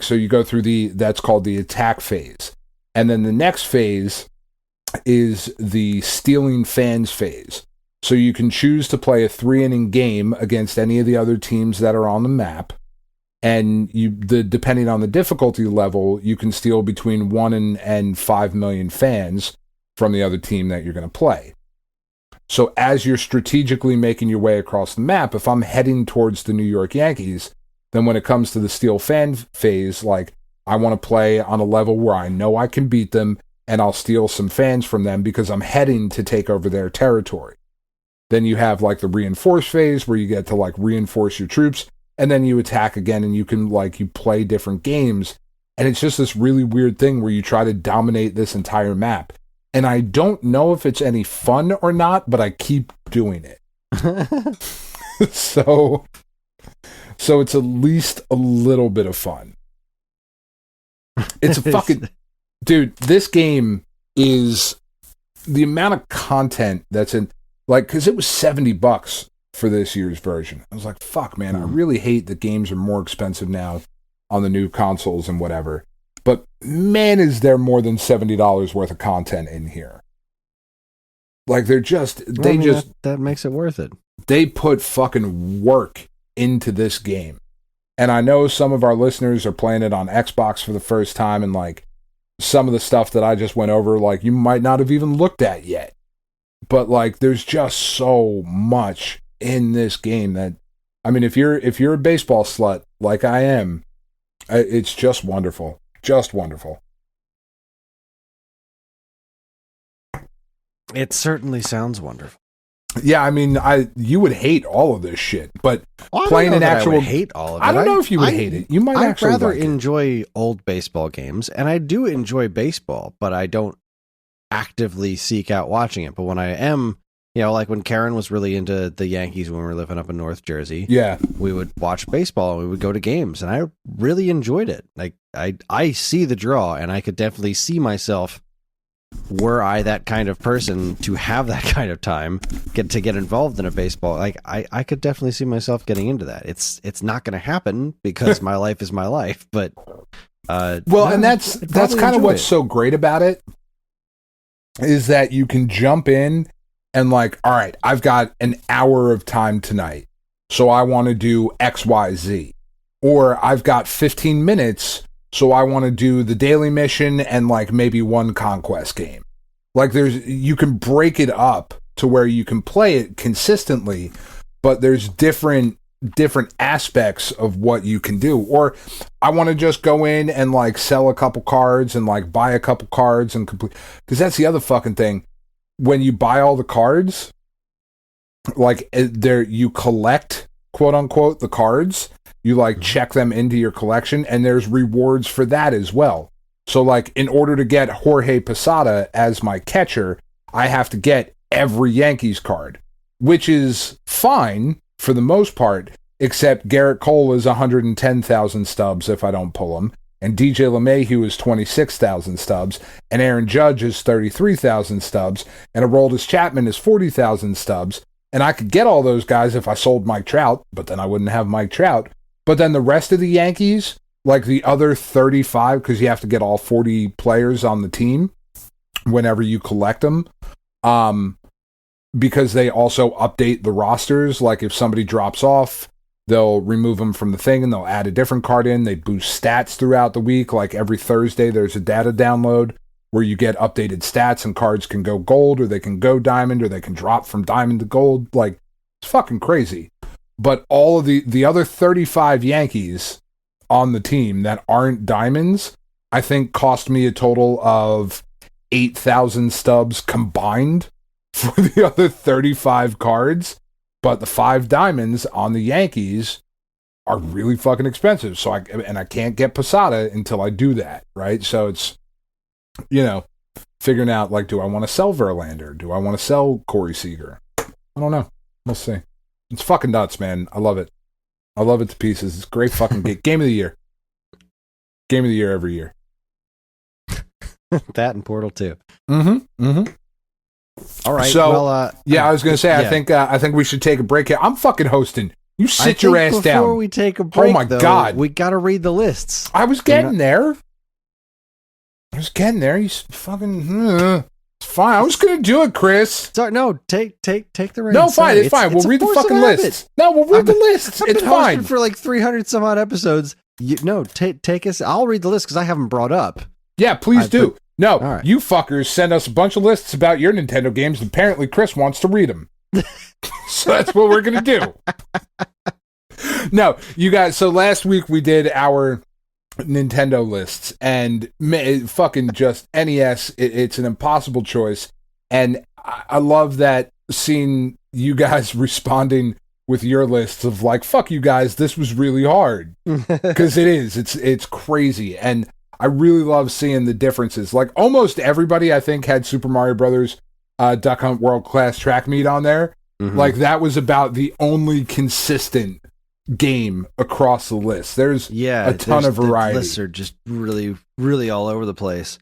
so you go through that's called the attack phase. And then the next phase is the stealing fans phase. So you can choose to play a 3-inning game against any of the other teams that are on the map. And depending on the difficulty level, you can steal between 1 and 5 million fans from the other team that you're going to play. So as you're strategically making your way across the map, if I'm heading towards the New York Yankees, then when it comes to the steal fan phase, like I want to play on a level where I know I can beat them, and I'll steal some fans from them because I'm heading to take over their territory. Then you have like the reinforce phase where you get to like reinforce your troops, and then you attack again, and you can you play different games. And it's just this really weird thing where you try to dominate this entire map. And I don't know if it's any fun or not, but I keep doing it. So it's at least a little bit of fun. It's a fucking... Dude, this game is... The amount of content that's in... because it was $70 for this year's version. I was like, fuck, man, I really hate that games are more expensive now on the new consoles and whatever. But man, is there more than $70 worth of content in here. That makes it worth it. They put fucking work into this game. And I know some of our listeners are playing it on Xbox for the first time, and some of the stuff that I just went over, you might not have even looked at yet. But there's just so much in this game that, I mean, if you're a baseball slut like I am, it's just wonderful. Just wonderful. It certainly sounds wonderful. Yeah, I mean, you would hate all of this shit, but playing an actual... I would hate all of it. I don't know if you would hate it. You might actually I'd rather like enjoy old baseball games, and I do enjoy baseball, but I don't actively seek out watching it. But when I am, when Karen was really into the Yankees when we were living up in North Jersey, yeah, we would watch baseball and we would go to games, and I really enjoyed it. I see the draw, and I could definitely see myself, were I that kind of person to have that kind of time, get involved in a baseball. I could definitely see myself getting into that. It's not going to happen because my life is my life, but and that's kind of what's so great about it, is that you can jump in and all right, I've got an hour of time tonight, so I want to do XYZ, or I've got 15 minutes. So I want to do the daily mission and maybe one conquest game. You can break it up to where you can play it consistently, but there's different aspects of what you can do. Or I want to just go in and sell a couple cards and buy a couple cards and complete, because that's the other fucking thing. When you buy all the cards, you collect, quote unquote, the cards. You check them into your collection, and there's rewards for that as well. So in order to get Jorge Posada as my catcher, I have to get every Yankees card, which is fine for the most part, except Garrett Cole is 110,000 stubs if I don't pull him, and DJ LeMahieu is 26,000 stubs, and Aaron Judge is 33,000 stubs, and Aroldis Chapman is 40,000 stubs, and I could get all those guys if I sold Mike Trout, but then I wouldn't have Mike Trout. But then the rest of the Yankees, the other 35, because you have to get all 40 players on the team, whenever you collect them. Because they also update the rosters. Like if somebody drops off, they'll remove them from the thing and they'll add a different card in. They boost stats throughout the week. Like every Thursday, there's a data download where you get updated stats and cards can go gold or they can go diamond or they can drop from diamond to gold. Like, it's fucking crazy. But all of the other 35 Yankees on the team that aren't diamonds, I think cost me a total of 8,000 stubs combined for the other 35 cards. But the 5 diamonds on the Yankees are really fucking expensive. So I can't get Posada until I do that, right? So it's, figuring out, like, do I want to sell Verlander? Do I want to sell Corey Seager? I don't know. We'll see. It's fucking nuts, man. I love it. I love it to pieces. It's a great fucking game of the year. Game of the year every year. That and Portal 2. Mm-hmm. All right. So, well, I was gonna say, yeah. I think we should take a break here. I'm fucking hosting. You sit your ass down. Before we take a break, oh my God, we got to read the lists. I was getting there. You fucking. It's fine. I was gonna do it, Chris. Sorry, no, take the reins. No, fine. It's fine. We'll read the fucking lists. No, we'll read the lists. I've it's been fine. For like 300 some odd episodes. Take us. I'll read the list because I haven't brought up. Yeah, please do. No, right. You fuckers send us a bunch of lists about your Nintendo games, and apparently Chris wants to read them. So that's what we're going to do. No, you guys, so last week we did our Nintendo lists, and fucking just NES, it's an impossible choice, and I love that seeing you guys responding with your lists of like, fuck you guys, this was really hard. Because it is. It's crazy, and I really love seeing the differences. Like, almost everybody, I think, had Super Mario Brothers Duck Hunt World Class Track Meet on there. Mm-hmm. Like, that was about the only consistent game across the list. There's a ton of variety. The lists are just really, really all over the place.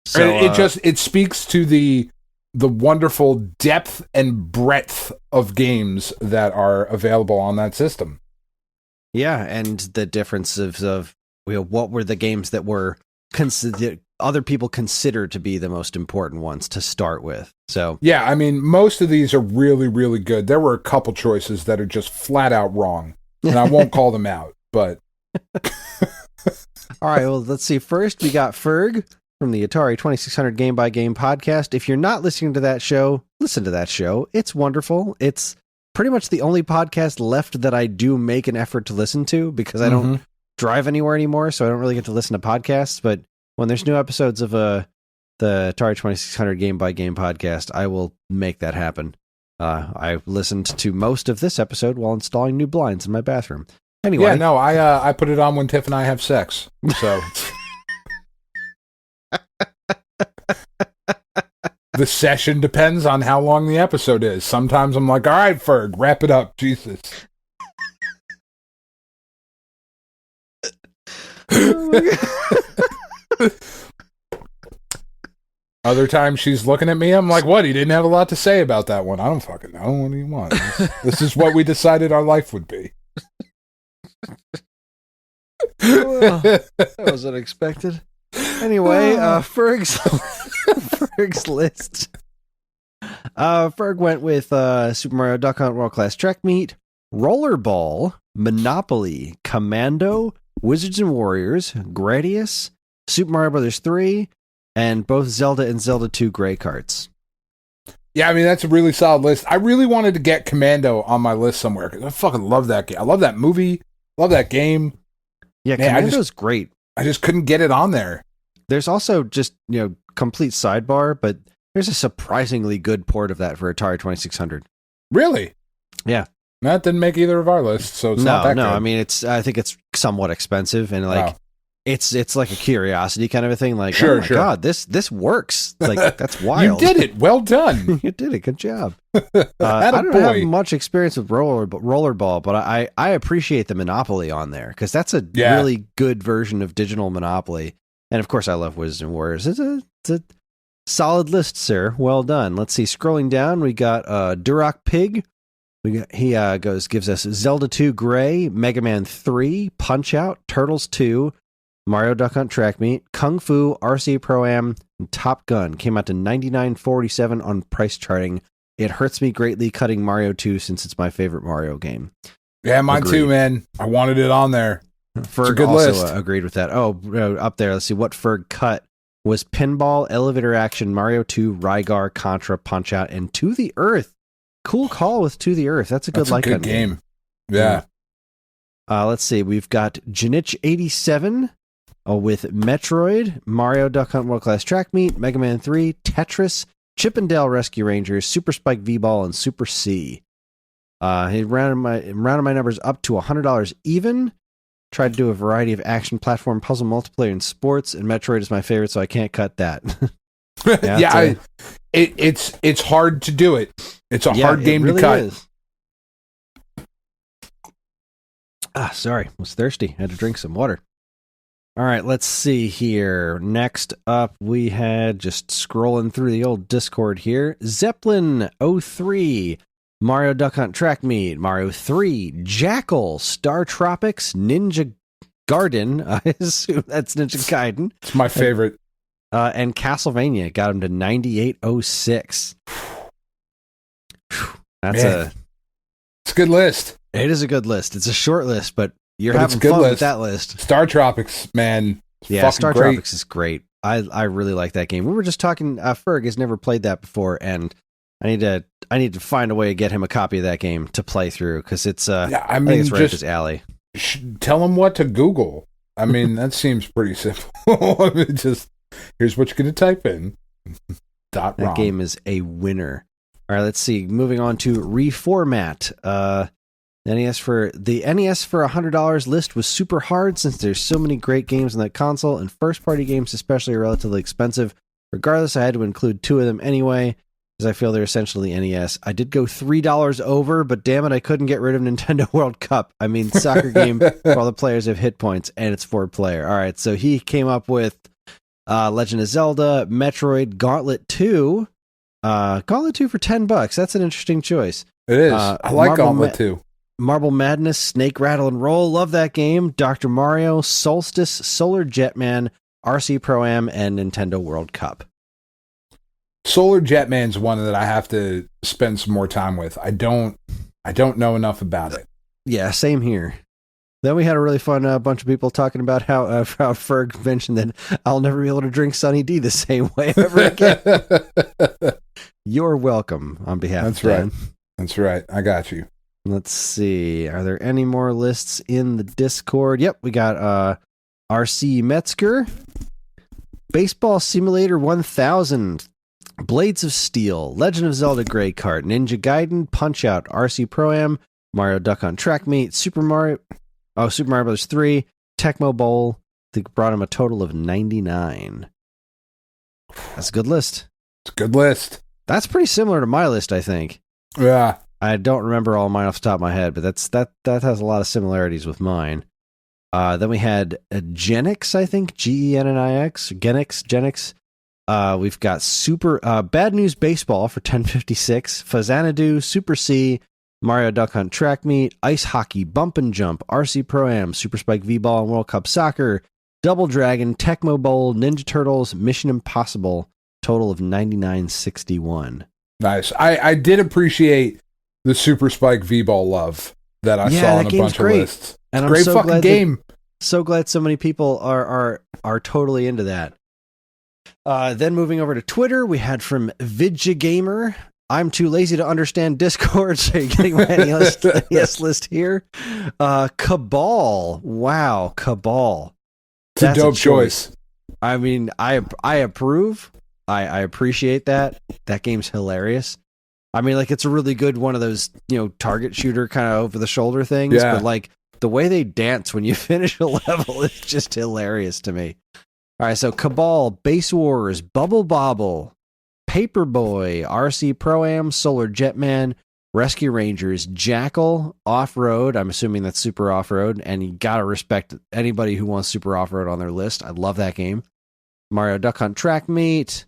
So it speaks to the wonderful depth and breadth of games that are available on that system. Yeah, and the difference of what were the games that were other people consider to be the most important ones to start with. So yeah, I mean, most of these are really, really good. There were a couple choices that are just flat out wrong, and I won't call them out, but all right, well, let's see. First, we got Ferg from the Atari 2600 Game by Game podcast. If you're not listening to that show, listen to that show. It's wonderful. It's pretty much the only podcast left that I do make an effort to listen to because I don't drive anywhere anymore, so I don't really get to listen to podcasts. But when there's new episodes of the Atari 2600 Game by Game podcast, I will make that happen. I listened to most of this episode while installing new blinds in my bathroom. Anyway, yeah, no, I put it on when Tiff and I have sex. So the session depends on how long the episode is. Sometimes I'm like, all right, Ferg, wrap it up, Jesus. Oh my God. Other times she's looking at me, I'm like, what? He didn't have a lot to say about that one. I don't fucking know. What do you want? This is what we decided our life would be. Well, that was unexpected. Anyway, Ferg's list. Ferg went with Super Mario Duck Hunt World Class Trek Meet, Rollerball, Monopoly, Commando, Wizards and Warriors, Gradius, Super Mario Brothers 3, and both Zelda and Zelda 2 Gray Carts. Yeah, I mean, that's a really solid list. I really wanted to get Commando on my list somewhere because I fucking love that game. I love that movie. Love that game. Yeah, man, Commando's great. I just couldn't get it on there. There's also just, complete sidebar, but there's a surprisingly good port of that for Atari 2600. Really? Yeah. That didn't make either of our lists, so it's not that good. No, I mean, I think it's somewhat expensive, and it's like a curiosity kind of a thing. Like, sure, oh my God, this works. Like, that's wild. You did it. Well done. You did it. Good job. I don't have much experience with rollerball, but I appreciate the Monopoly on there because that's a really good version of digital Monopoly. And of course, I love Wizards and Warriors. It's a solid list, sir. Well done. Let's see. Scrolling down, we got Duroc Pig. He gives us Zelda 2 Gray, Mega Man 3, Punch Out, Turtles 2, Mario Duck Hunt Track Meet, Kung Fu, RC Pro-Am, And Top Gun came out to $99.47 on price charting. It hurts me greatly cutting Mario 2 since it's my favorite Mario game. Yeah, mine too, man. I wanted it on there. Ferg also agreed with that. Oh, up there. Let's see what Ferg cut was Pinball, Elevator Action, Mario 2, Rygar, Contra, Punch-Out, and To the Earth. Cool call with To the Earth. That's a good game. Yeah. Let's see. We've got Janich 87 with Metroid, Mario Duck Hunt World Class Track Meet, Mega Man 3, Tetris, Chip and Dale Rescue Rangers, Super Spike V-Ball, and Super C. He rounded my numbers up to $100 even. Tried to do a variety of action, platform, puzzle, multiplayer, and sports, and Metroid is my favorite, so I can't cut that. It's hard to do it. It's a hard game to cut. Is. Sorry, was thirsty. Had to drink some water. All right, let's see here. Next up, we had, just scrolling through the old Discord here, Zeppelin 03, Mario Duck Hunt Track Meet, Mario 3, Jackal, Star Tropics, Ninja Garden. I assume that's Ninja Gaiden. It's my favorite. And Castlevania got him to 9806. It's a good list. It is a good list. It's a short list, but you're having fun with that list. Star Tropics, man. Yeah, Star Tropics is great. I really like that game. We were just talking. Ferg has never played that before, and I need to find a way to get him a copy of that game to play through because it's I think it's right up his alley. Tell him what to Google. I mean, that seems pretty simple. Just here's what you're going to type in. That game is a winner. All right, let's see. Moving on to Reformat. The NES for $100 list was super hard since there's so many great games on that console, and first-party games especially are relatively expensive. Regardless, I had to include two of them anyway, because I feel they're essentially NES. I did go $3 over, but damn it, I couldn't get rid of Nintendo World Cup. I mean, soccer game where all the players have hit points, and it's 4-player. All right, so he came up with Legend of Zelda, Metroid, Gauntlet 2. Gauntlet 2 for $10. That's an interesting choice. It is. I like Gauntlet 2. Marble Madness, Snake Rattle and Roll, love that game. Dr. Mario, Solstice, Solar Jetman, RC Pro-Am, and Nintendo World Cup. Solar Jetman's one that I have to spend some more time with. I don't know enough about it. Yeah, same here. Then we had a really fun bunch of people talking about how Ferg mentioned that I'll never be able to drink Sunny D the same way ever again. You're welcome on behalf of Dan. That's right. I got you. Let's see. Are there any more lists in the Discord? Yep, we got RC Metzger, Baseball Simulator 1000, Blades of Steel, Legend of Zelda Grey Kart, Ninja Gaiden, Punch-Out, RC Pro-Am, Mario Duck Hunt Track Meet, Super Mario Bros. 3, Tecmo Bowl. I think brought him a total of 99. That's a good list. It's a good list. That's pretty similar to my list, I think. Yeah. I don't remember all mine off the top of my head, but that has a lot of similarities with mine. Then we had Genix, I think, Genix, Genix. We've got Super Bad News Baseball for 1056, Fazanadu, Super C, Mario Duck Hunt Track Meet, Ice Hockey, Bump and Jump, RC Pro-Am, Super Spike V-Ball and World Cup Soccer, Double Dragon, Tecmo Bowl, Ninja Turtles, Mission Impossible, total of 9961. Nice. I did appreciate the Super Spike V-Ball love that I saw on a bunch of lists. And I'm great so fucking game. So glad so many people are totally into that. Then moving over to Twitter, we had from Vidja Gamer. I'm too lazy to understand Discord, so you're getting my NES list here. Cabal. Wow, Cabal. That's a dope choice. I mean, I approve. I appreciate that. That game's hilarious. I mean, like, it's a really good one of those, target shooter kind of over the shoulder things. Yeah. But like the way they dance when you finish a level is just hilarious to me. All right, so Cabal, Base Wars, Bubble Bobble, Paperboy, RC Pro-Am, Solar Jetman, Rescue Rangers, Jackal, Off-Road. I'm assuming that's Super Off-Road, and you gotta respect anybody who wants Super Off-Road on their list. I love that game. Mario Duck Hunt Track Meet,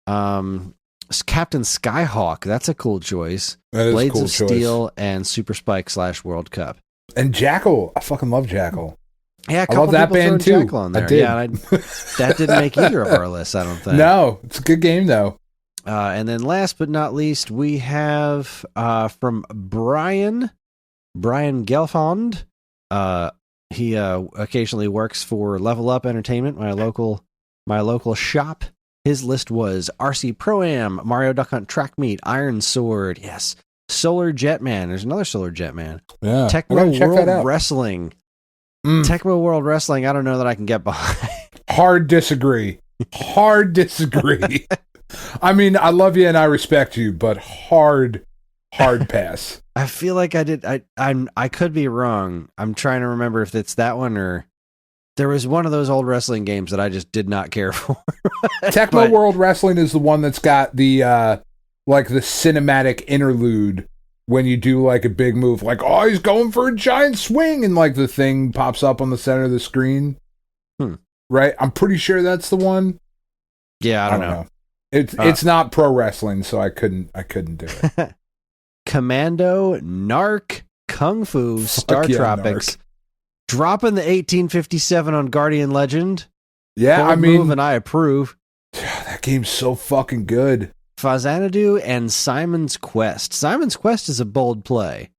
Captain Skyhawk. That's a cool choice. That is Blades a cool of Steel and Super Spike / World Cup. And Jackal. I fucking love Jackal. Yeah, I love that band too. On there. I did. Yeah, that didn't make either of our lists, I don't think. No, it's a good game though. And then last but not least, we have from Brian Gelfond. He occasionally works for Level Up Entertainment, my local shop. His list was RC Pro-Am, Mario Duck Hunt Track Meet, Iron Sword, yes, Solar Jetman. There's another Solar Jetman. Yeah, Tecmo World Wrestling. Tecmo World Wrestling, I don't know that I can get behind. Hard disagree. I mean, I love you and I respect you, but hard pass. I feel like I did. I could be wrong. I'm trying to remember if it's that one or there was one of those old wrestling games that I just did not care for. Tecmo World Wrestling is the one that's got the like the cinematic interlude when you do like a big move, like, oh, he's going for a giant swing, and like the thing pops up on the center of the screen. Right? I'm pretty sure that's the one. Yeah, I don't know. It's not pro wrestling, so I couldn't do it. Commando, Narc, Kung Fu, Star Tropics, dropping the 1857 on Guardian Legend. Yeah, Bold I mean, move and I approve. That game's so fucking good. Fazanadu and Simon's Quest. Simon's Quest is a bold play.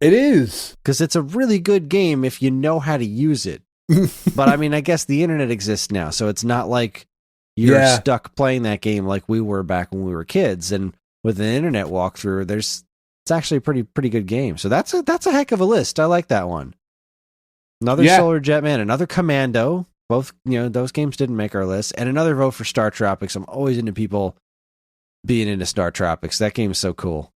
It is. Because it's a really good game if you know how to use it. But I mean, I guess the internet exists now, so it's not like you're stuck playing that game like we were back when we were kids. And with an internet walkthrough, it's actually a pretty good game. So that's a heck of a list. I like that one. Another Solar Jetman, another Commando. Both, those games didn't make our list. And another vote for Star Tropics. I'm always into people being into Star Tropics. That game's so cool.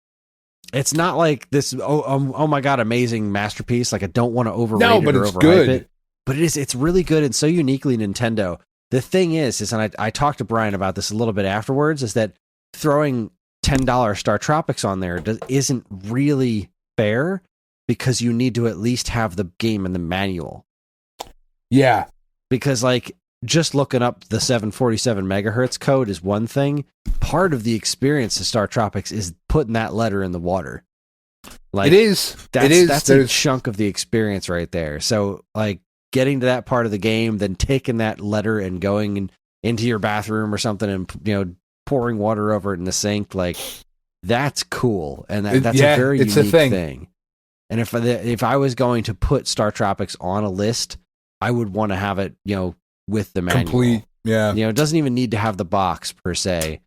It's not like this, oh my God, amazing masterpiece. Like, I don't want to overrate it or overhype it. But it's really good and so uniquely Nintendo. The thing is and I talked to Brian about this a little bit afterwards, is that throwing $10 Star Tropics on there isn't really fair because you need to at least have the game in the manual. Yeah. Because, like, just looking up the 747 megahertz code is one thing. Part of the experience of Star Tropics is putting that letter in the water. Like, it is. That's a chunk of the experience right there. So, like, getting to that part of the game, then taking that letter and going into your bathroom or something and, pouring water over it in the sink, like, that's cool. And that's a very unique thing. And if I was going to put Star Tropics on a list, I would want to have it, with the manual. Complete, yeah. It doesn't even need to have the box per se.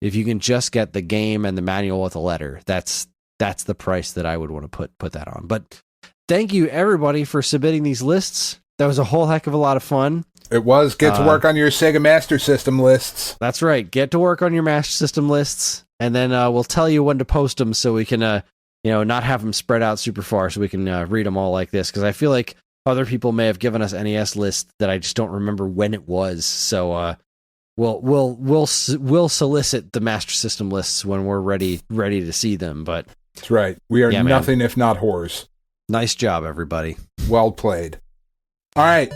If you can just get the game and the manual with a letter, that's the price that I would want to put that on. But thank you everybody for submitting these lists. That was a whole heck of a lot of fun. It was. Get to work on your Sega Master System lists. That's right. Get to work on your Master System lists, and then we'll tell you when to post them so we can, not have them spread out super far so we can read them all like this. Because I feel like other people may have given us NES lists that I just don't remember when it was. So we'll solicit the Master System lists when we're ready to see them. But that's right. We are nothing if not whores. Nice job, everybody. Well played. All right.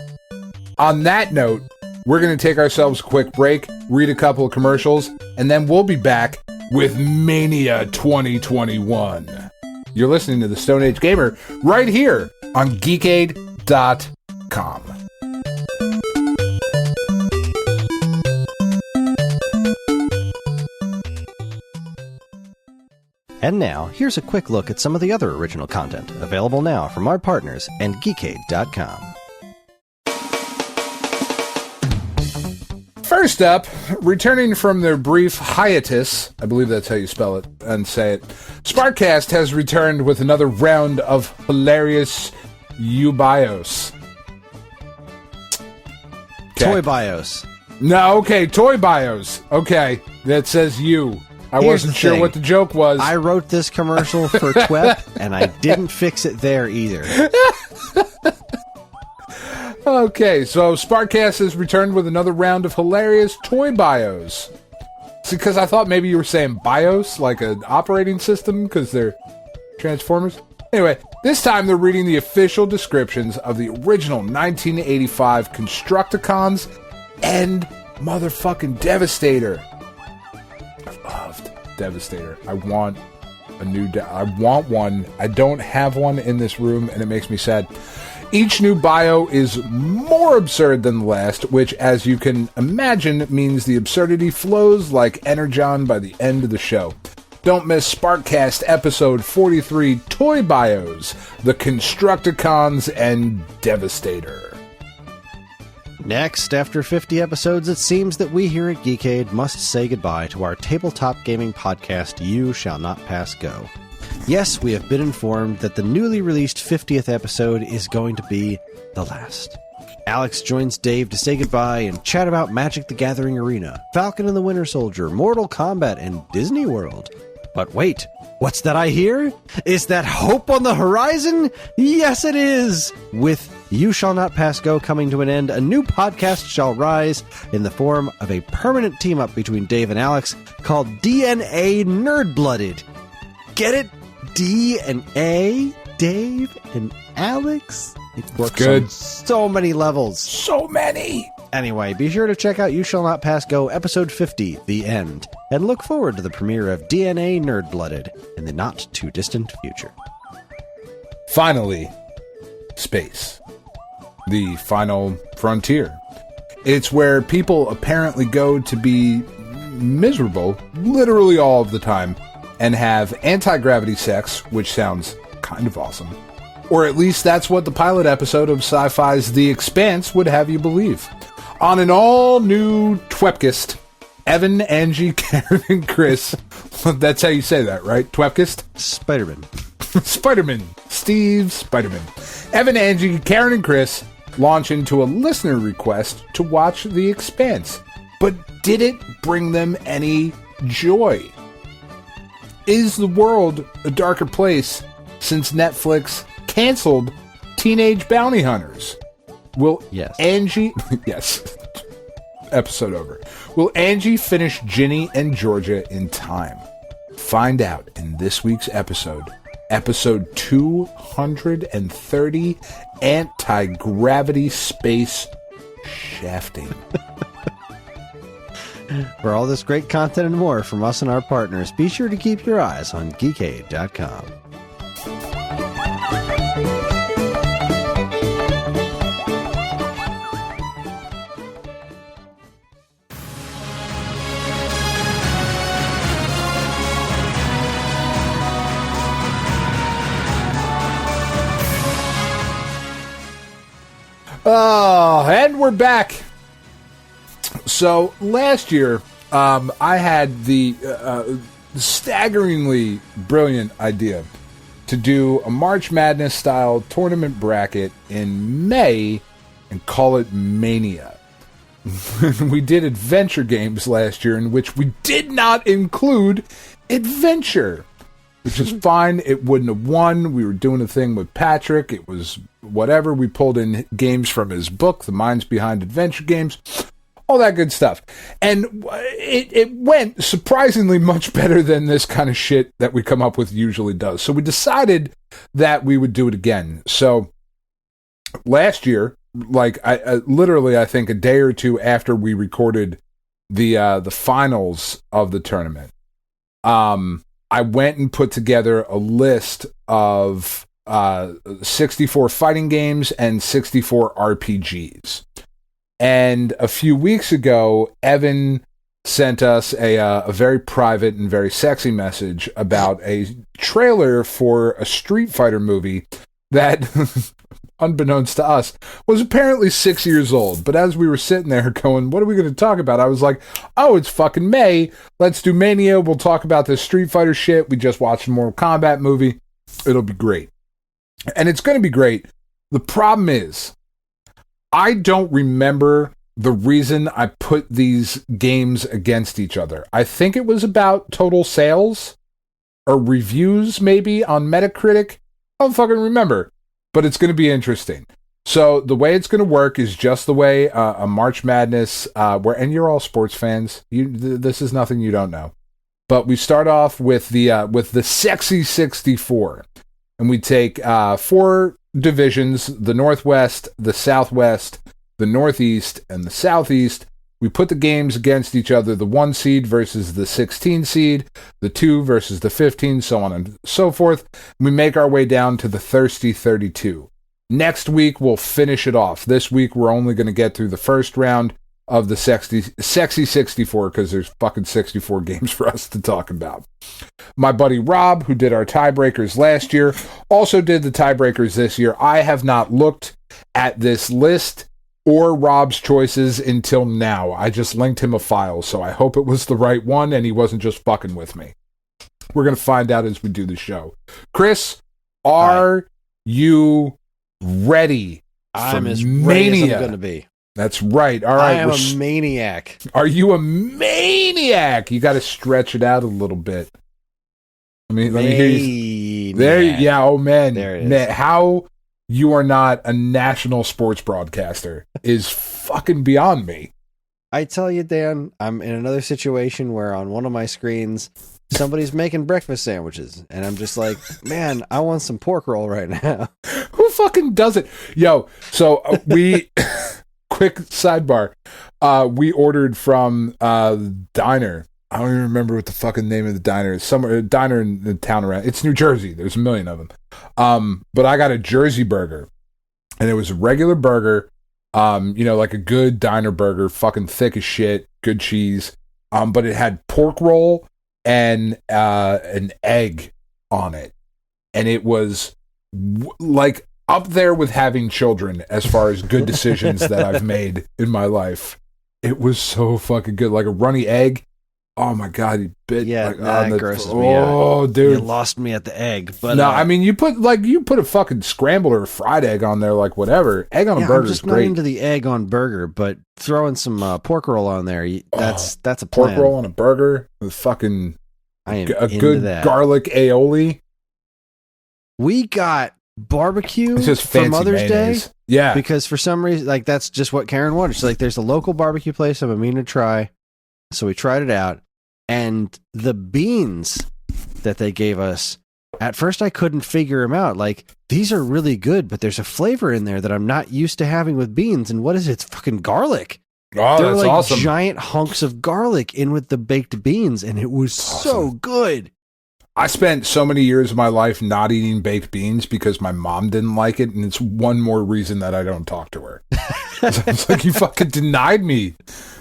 On that note, we're going to take ourselves a quick break, read a couple of commercials, and then we'll be back with Mania 2021. You're listening to the Stone Age Gamer right here on Geekade.com. And now, here's a quick look at some of the other original content available now from our partners and Geekade.com. First up, returning from their brief hiatus, I believe that's how you spell it and say it, Sparkcast has returned with another round of hilarious U-Bios. Toy Bios. No, okay, Toy Bios. Okay, that says you. I wasn't sure what the joke was. I wrote this commercial for TWEP, and I didn't fix it there either. Okay, so Sparkcast has returned with another round of hilarious Toy Bios. See, because I thought maybe you were saying BIOS, like an operating system, because they're Transformers. Anyway, this time they're reading the official descriptions of the original 1985 Constructicons and motherfucking Devastator. I loved Devastator. I want a new... I want one. I don't have one in this room, and it makes me sad. Each new bio is more absurd than the last, which, as you can imagine, means the absurdity flows like Energon by the end of the show. Don't miss Sparkcast episode 43, Toy Bios, the Constructicons and Devastator. Next, after 50 episodes, it seems that we here at Geekade must say goodbye to our tabletop gaming podcast, You Shall Not Pass Go. Yes, we have been informed that the newly released 50th episode is going to be the last. Alex joins Dave to say goodbye and chat about Magic the Gathering Arena, Falcon and the Winter Soldier, Mortal Kombat, and Disney World. But wait, what's that I hear? Is that hope on the horizon? Yes, it is! With You Shall Not Pass Go coming to an end, a new podcast shall rise in the form of a permanent team-up between Dave and Alex called DNA Nerd-Blooded. Get it? D and A, Dave and Alex. It works good on so many levels. So many. Anyway, be sure to check out You Shall Not Pass Go, episode 50, The End, and look forward to the premiere of DNA Nerd-Blooded in the not-too-distant future. Finally, space. The final frontier. It's where people apparently go to be miserable, literally all of the time, and have anti-gravity sex, which sounds kind of awesome. Or at least that's what the pilot episode of Sci-Fi's The Expanse would have you believe. On an all-new Twepkist, Evan, Angie, Karen, and Kris, that's how you say that, right? Twepkist? Spider-Man. Spider-Man. Steve Spider-Man. Evan, Angie, Karen, and Kris launch into a listener request to watch The Expanse. But did it bring them any joy? Is the world a darker place since Netflix canceled Teenage Bounty Hunters? Will Angie... Yes. Episode over. Will Angie finish Ginny and Georgia in time? Find out in this week's episode. Episode 230, Anti-Gravity Space Shafting. For all this great content and more from us and our partners, be sure to keep your eyes on Geekade.com. Oh, and we're back. So last year, I had the staggeringly brilliant idea to do a March Madness style tournament bracket in May and call it Mania. We did adventure games last year in which we did not include adventure, which is fine. It wouldn't have won. We were doing a thing with Patrick. It was whatever. We pulled in games from his book, The Minds Behind Adventure Games. All that good stuff. And it went surprisingly much better than this kind of shit that we come up with usually does. So we decided that we would do it again. So last year, like I literally, I think a day or two after we recorded the finals of the tournament, I went and put together a list of 64 fighting games and 64 RPGs. And a few weeks ago, Evan sent us a very private and very sexy message about a trailer for a Street Fighter movie that, unbeknownst to us, was apparently 6 years old. But as we were sitting there going, what are we going to talk about? I was like, oh, it's fucking May. Let's do Mania. We'll talk about this Street Fighter shit. We just watched a Mortal Kombat movie. It'll be great. And it's going to be great. The problem is, I don't remember the reason I put these games against each other. I think it was about total sales or reviews maybe on Metacritic. I don't fucking remember, but it's going to be interesting. So the way it's going to work is just the way a March Madness, and you're all sports fans. This is nothing you don't know. But we start off with the sexy 64, and we take 4 divisions: the Northwest, the Southwest, the Northeast, and the Southeast. We put the games against each other: the 1 seed versus the 16 seed, the 2 versus the 15, so on and so forth. We make our way down to the Thirsty 32. Next week, we'll finish it off. This week, we're only going to get through the first round of the Sexy 64 because there's fucking 64 games for us to talk about. My buddy Rob, who did our tiebreakers last year, also did the tiebreakers this year. I have not looked at this list or Rob's choices until now. I just linked him a file, so I hope it was the right one and he wasn't just fucking with me. We're going to find out as we do the show. Kris, are you ready? I'm as Mania? ready as I'm going to be. That's right. All right. I am a maniac. Are you a maniac? You got to stretch it out a little bit. Let me hear you. There, yeah. Oh man, there it is. Man, how you are not a national sports broadcaster is fucking beyond me. I tell you, Dan, I'm in another situation where on one of my screens, somebody's making breakfast sandwiches, and I'm just like, man, I want some pork roll right now. Who fucking does it? Yo, so we, quick sidebar, we ordered from diner. I don't even remember what the fucking name of the diner is. Somewhere, a diner in the town around. It's New Jersey. There's a million of them. But I got a Jersey burger, and it was a regular burger. Like a good diner burger, fucking thick as shit, good cheese. But it had pork roll and an egg on it, and it was like up there with having children as far as good decisions that I've made in my life. It was so fucking good, like a runny egg. Oh my god, he bit. Yeah, that grosses me out. Oh, dude, you lost me at the egg. But no, I mean you put a fucking scrambled or fried egg on there, like whatever. Egg on a burger is great. I'm just not into the egg on burger, but throwing some pork roll on there, that's a plan. Pork roll on a burger with fucking a good that. Garlic aioli. We got barbecue it's just for Mother's mayonnaise. Day. Yeah, because for some reason, like that's just what Karen wanted. She's like, "There's a local barbecue place I'm meaning to try," so we tried it out. And the beans that they gave us, at first I couldn't figure them out. Like, these are really good, but there's a flavor in there that I'm not used to having with beans. And what is it? It's fucking garlic. Oh, They're that's like awesome. Giant hunks of garlic in with the baked beans, and it was so good. I spent so many years of my life not eating baked beans because my mom didn't like it, and it's one more reason that I don't talk to her. It's like, you fucking denied me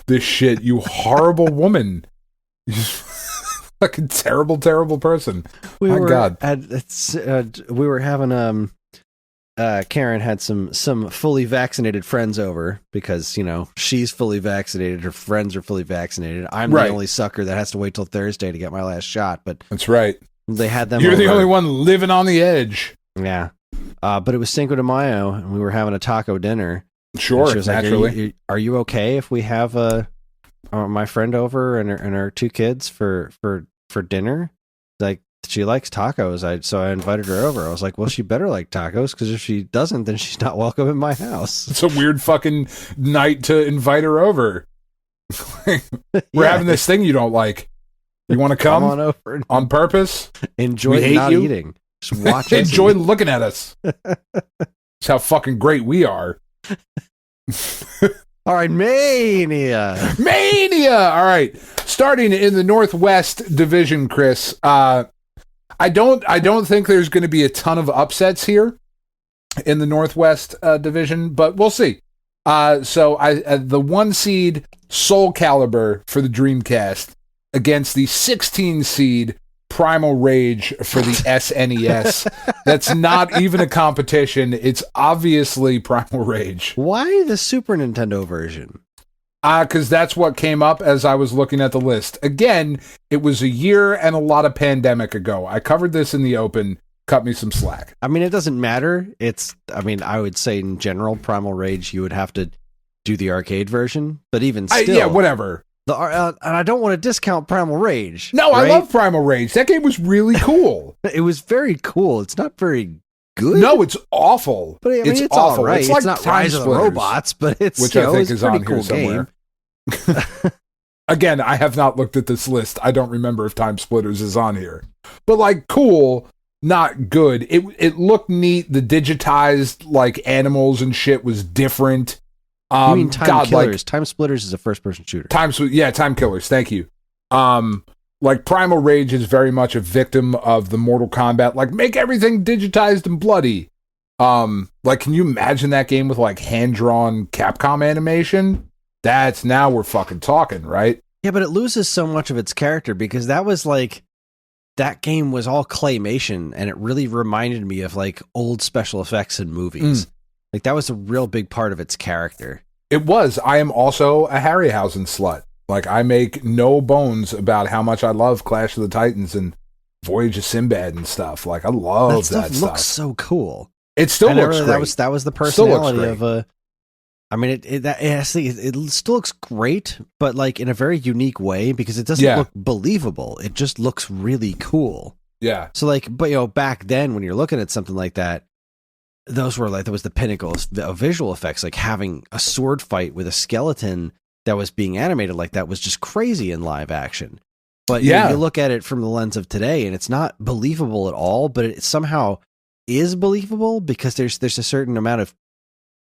this shit, you horrible woman. Fucking terrible person. We My God. We were having Karen had some fully vaccinated friends over because she's fully vaccinated, her friends are fully vaccinated. I'm the only sucker that has to wait till Thursday to get my last shot. But that's right. They had them. You're over. The only one living on the edge. Yeah, but it was Cinco de Mayo, and we were having a taco dinner. Sure, she was naturally. Like, are you okay if we have my friend over and her two kids for dinner? Like, she likes tacos. So I invited her over. I was like, well, she better like tacos, because if she doesn't, then she's not welcome in my house. It's a weird fucking night to invite her over. We're having this thing you don't like. You want to come on over on purpose? Enjoy not eating. Just watch us. Enjoy looking at us. That's how fucking great we are. All right, Mania. All right, starting in the Northwest Division, Kris. I don't think there's going to be a ton of upsets here in the Northwest Division, but we'll see. So the 1 seed Soul Calibur for the Dreamcast against the 16 seed Primal Rage for the SNES. That's not even a competition. It's obviously Primal Rage. Why the Super Nintendo version? Because that's what came up as I was looking at the list. Again, it was a year and a lot of pandemic ago. I covered this in the open. Cut me some slack. I mean, it doesn't matter. I would say in general, Primal Rage, you would have to do the arcade version. But even still... yeah, whatever. And I don't want to discount Primal Rage. No, right? I love Primal Rage. That game was really cool. It was very cool. It's not very good. No, it's awful. But I mean, it's awful. All right. It's like not Rise of the Robots, but it's which I think is on cool here somewhere. Again, I have not looked at this list. I don't remember if Time Splitters is on here. But like, cool, not good. It looked neat. The digitized like animals and shit was different. You mean Time Killers? Time Splitters is a first-person shooter. Time Killers. Thank you. Like Primal Rage is very much a victim of the Mortal Kombat. Like, make everything digitized and bloody. Like, can you imagine that game with like hand-drawn Capcom animation? Now we're fucking talking, right? Yeah, but it loses so much of its character because that game was all claymation, and it really reminded me of like old special effects in movies. Like that was a real big part of its character. It was. I am also a Harryhausen slut. Like, I make no bones about how much I love Clash of the Titans and Voyage of Sinbad and stuff. Like, I love that stuff. Looks so cool. It still looks great. That was the personality of a. I mean, it still looks great, but like in a very unique way because it doesn't look believable. It just looks really cool. Yeah. So like, but back then when you're looking at something like that, that was the pinnacle of visual effects. Like having a sword fight with a skeleton that was being animated like that was just crazy in live action. But you look at it from the lens of today, and it's not believable at all. But it somehow is believable because there's a certain amount of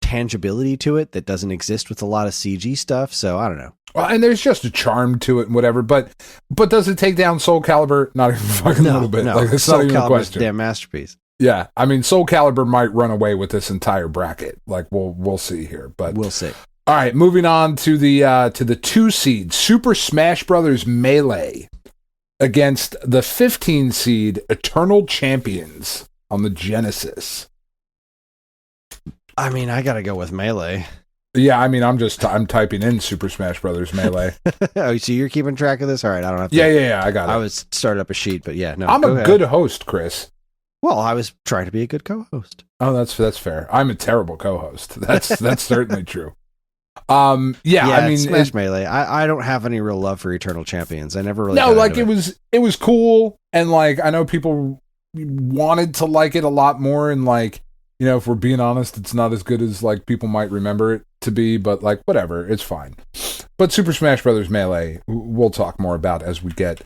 tangibility to it that doesn't exist with a lot of CG stuff. So I don't know. Well, and there's just a charm to it and whatever. But does it take down Soul Calibur? Not even fucking a little bit. No, like, it's Soul not even a Calibur's question. A damn masterpiece. Yeah, I mean, Soul Calibur might run away with this entire bracket. Like, we'll see here, but we'll see. All right, moving on to the 2 seed Super Smash Brothers Melee against the 15 seed Eternal Champions on the Genesis. I mean, I gotta go with Melee. Yeah, I mean, I'm typing in Super Smash Brothers Melee. Oh, so you're keeping track of this? All right, I don't have to. Yeah, I got it. I was started up a sheet, but yeah, no. I'm a good host, Kris. Well, I was trying to be a good co-host. Oh, that's fair. I'm a terrible co-host. That's certainly true. I mean, Smash Melee. I don't have any real love for Eternal Champions. I never really. No, like it was cool, and like I know people wanted to like it a lot more, and like, you know, if we're being honest, it's not as good as like people might remember it to be, but like whatever, it's fine. But Super Smash Brothers Melee, we'll talk more about as we get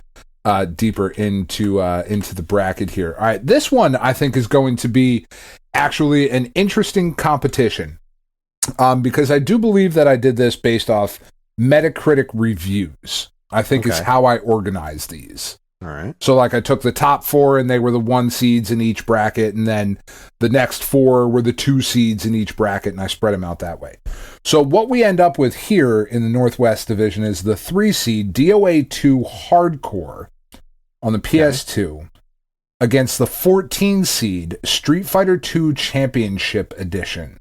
deeper into the bracket here. All right, this one I think is going to be actually an interesting competition, because I do believe that I did this based off Metacritic reviews. I think is how I organized these. All right. So like I took the top 4 and they were the 1 seeds in each bracket, and then the next 4 were the 2 seeds in each bracket, and I spread them out that way. So what we end up with here in the Northwest Division is the 3 seed DOA 2 Hardcore on the PS2 against the 14 seed Street Fighter 2 Championship Edition.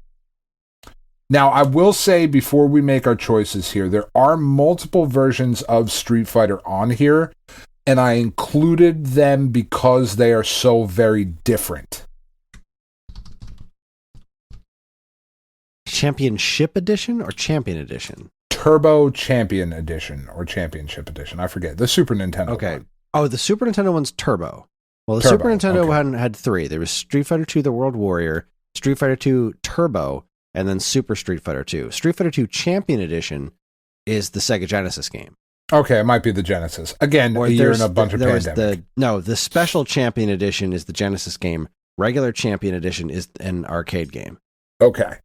Now, I will say before we make our choices here, there are multiple versions of Street Fighter on here, and I included them because they are so very different. Championship Edition or Champion Edition? Turbo Champion Edition or Championship Edition. I forget. The Super Nintendo one. Oh, the Super Nintendo one's Turbo. Well, the Super Nintendo had 3. There was Street Fighter 2 The World Warrior, Street Fighter 2 Turbo, and then Super Street Fighter 2. Street Fighter 2 Champion Edition is the Sega Genesis game. Okay, it might be the Genesis. Again, you're in a bunch of pandemic. The Special Champion Edition is the Genesis game. Regular Champion Edition is an arcade game. Okay.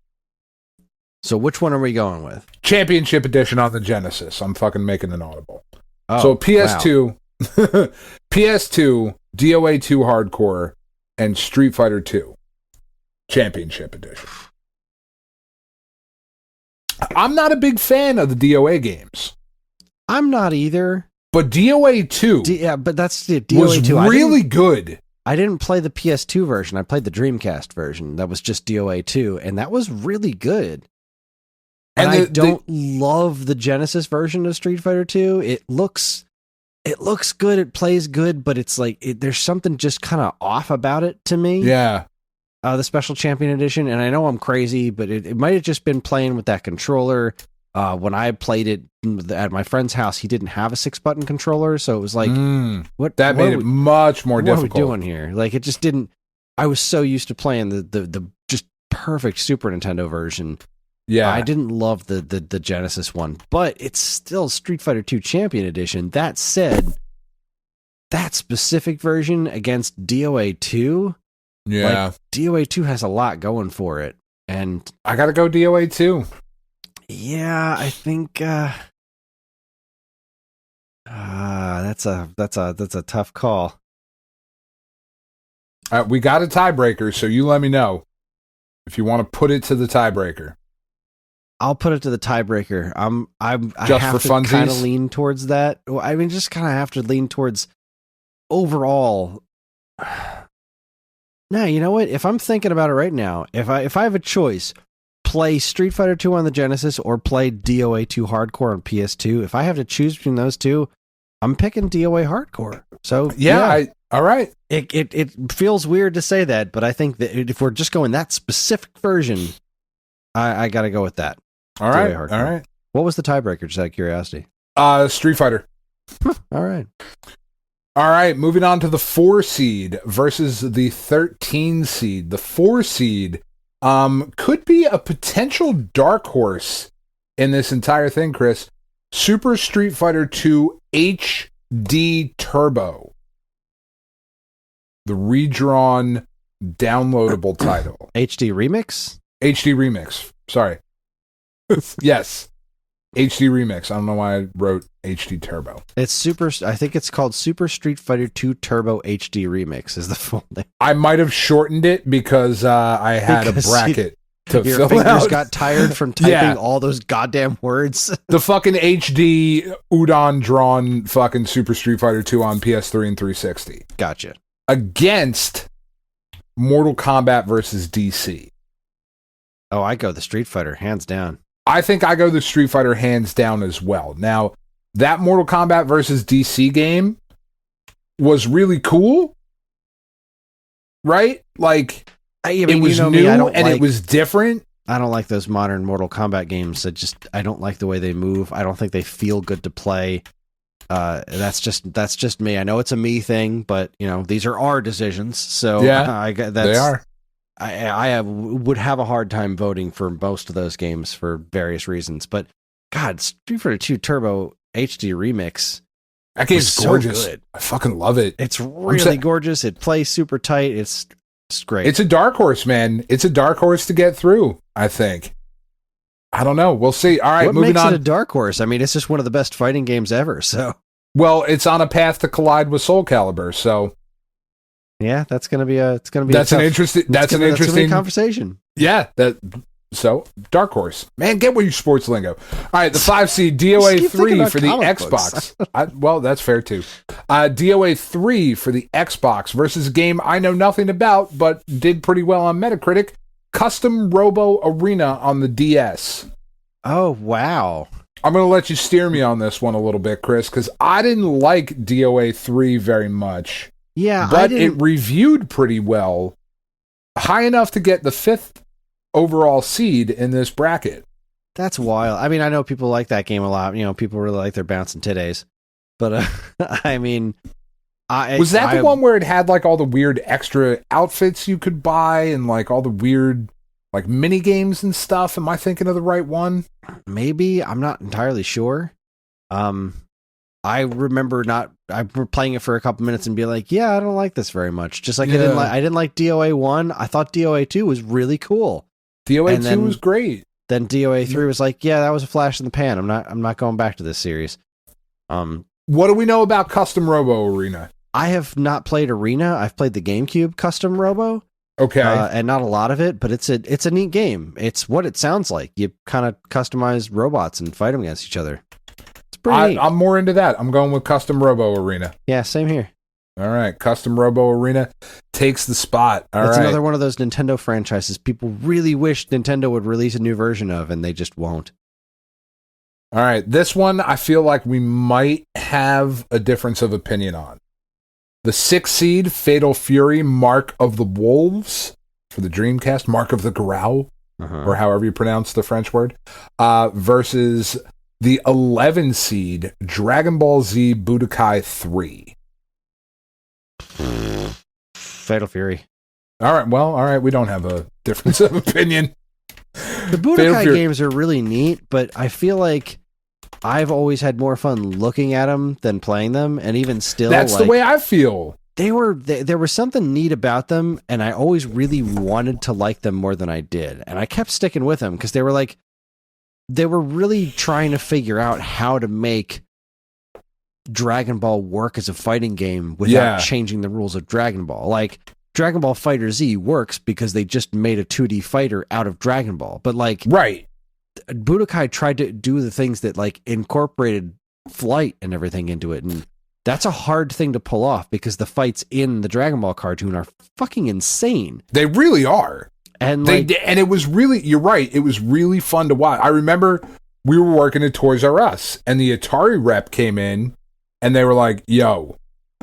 So which one are we going with? Championship Edition on the Genesis. I'm fucking making an audible. Oh, so PS2, wow. PS2, DOA 2 Hardcore, and Street Fighter 2 Championship Edition. I'm not a big fan of the DOA games. I'm not either. But DOA 2 but that's the DOA was 2. really good. I didn't play the PS2 version. I played the Dreamcast version. That was just DOA 2, and that was really good. And I don't love the Genesis version of Street Fighter 2. It looks good. It plays good, but it's like there's something just kind of off about it to me. Yeah. The Special Champion Edition, and I know I'm crazy, but it might have just been playing with that controller. When I played it at my friend's house, he didn't have a 6-button controller, so it was like, what made it much more difficult. What are we doing here? Like, it just didn't. I was so used to playing the just perfect Super Nintendo version. Yeah, I didn't love the Genesis one, but it's still Street Fighter 2 Champion Edition. That said, that specific version against DOA 2, like, DOA 2 has a lot going for it, and I gotta go DOA 2. Yeah, I think that's a tough call. We got a tiebreaker, so you let me know. If you want to put it to the tiebreaker. I'll put it to the tiebreaker. I Just have for to kind of funsies? lean towards that. I mean, just kind of have to lean towards overall. No, you know what? If I'm thinking about it right now, if I have a choice, play Street Fighter 2 on the Genesis or play DOA 2 Hardcore on PS2, if I have to choose between those two, I'm picking DOA Hardcore. So all right. It feels weird to say that, but I think that if we're just going that specific version, I got to go with that. All right. What was the tiebreaker, just out of curiosity? Street Fighter. All right. All right, moving on to the 4 seed versus the 13 seed. The 4 seed could be a potential dark horse in this entire thing, Kris. Super Street Fighter 2 HD Turbo. The redrawn downloadable title. HD Remix? HD Remix. Sorry. Yes. HD Remix. I don't know why I wrote HD Turbo. I think it's called Super Street Fighter 2 Turbo HD Remix is the full name. I might have shortened it because I had a bracket to your fill fingers out. got tired from typing all those goddamn words. The fucking HD Udon drawn fucking Super Street Fighter 2 on PS3 and 360. Gotcha. Against Mortal Kombat versus DC. Oh, I go the Street Fighter, hands down. I think I go the Street Fighter hands down as well. Now, that Mortal Kombat versus DC game was really cool, right? Like, it was new and it was different. I don't like those modern Mortal Kombat games. I don't like the way they move. I don't think they feel good to play. That's just me. I know it's a me thing, but these are our decisions. So yeah, they are. I would have a hard time voting for most of those games for various reasons, but God, Street Fighter 2 Turbo HD Remix. That game's gorgeous. So good. I fucking love it. It's really gorgeous. It plays super tight. It's great. It's a dark horse, man. It's a dark horse to get through, I think. I don't know. We'll see. All right, moving on. What makes it a dark horse? I mean, it's just one of the best fighting games ever. So, well, it's on a path to collide with Soul Calibur. So, yeah, that's gonna be an interesting conversation. Yeah, so dark horse, man. Get with your sports lingo. All right, the 5 seed DOA 3 for the Xbox. Well, that's fair too. DOA 3 for the Xbox versus a game I know nothing about, but did pretty well on Metacritic. Custom Robo Arena on the DS. Oh wow! I'm going to let you steer me on this one a little bit, Kris, because I didn't like DOA 3 very much. Yeah, but it reviewed pretty well, high enough to get the 5th overall seed in this bracket. That's wild. I mean, I know people like that game a lot. People really like their bouncing titties. But I mean, was that the one where it had like all the weird extra outfits you could buy and like all the weird like mini games and stuff? Am I thinking of the right one? Maybe. I'm not entirely sure. I remember playing it for a couple minutes and be like, yeah, I don't like this very much. Just like I didn't like DOA 1. I thought DOA 2 was really cool. DOA 2 was great. Then DOA 3 was like, yeah, that was a flash in the pan. I'm not going back to this series. What do we know about Custom Robo Arena? I have not played Arena. I've played the GameCube Custom Robo. Okay. And not a lot of it, but it's a neat game. It's what it sounds like. You kind of customize robots and fight them against each other. I'm more into that. I'm going with Custom Robo Arena. Yeah, same here. All right, Custom Robo Arena takes the spot. It's another one of those Nintendo franchises people really wish Nintendo would release a new version of, and they just won't. All right, this one I feel like we might have a difference of opinion on. The 6th seed, Fatal Fury, Mark of the Wolves for the Dreamcast, Mark of the Growl, or however you pronounce the French word, versus the 11 seed, Dragon Ball Z Budokai 3. Fatal Fury. All right, we don't have a difference of opinion. The Budokai games are really neat, but I feel like I've always had more fun looking at them than playing them, and even still, that's the way I feel. There was something neat about them, and I always really wanted to like them more than I did, and I kept sticking with them because they were really trying to figure out how to make Dragon Ball work as a fighting game without changing the rules of Dragon Ball. Like, Dragon Ball Fighter Z works because they just made a 2D fighter out of Dragon Ball. But like, right. Budokai tried to do the things that like incorporated flight and everything into it. And that's a hard thing to pull off because the fights in the Dragon Ball cartoon are fucking insane. They really are. And and it was really, you're right. It was really fun to watch. I remember we were working at Toys R Us and the Atari rep came in and they were like, yo,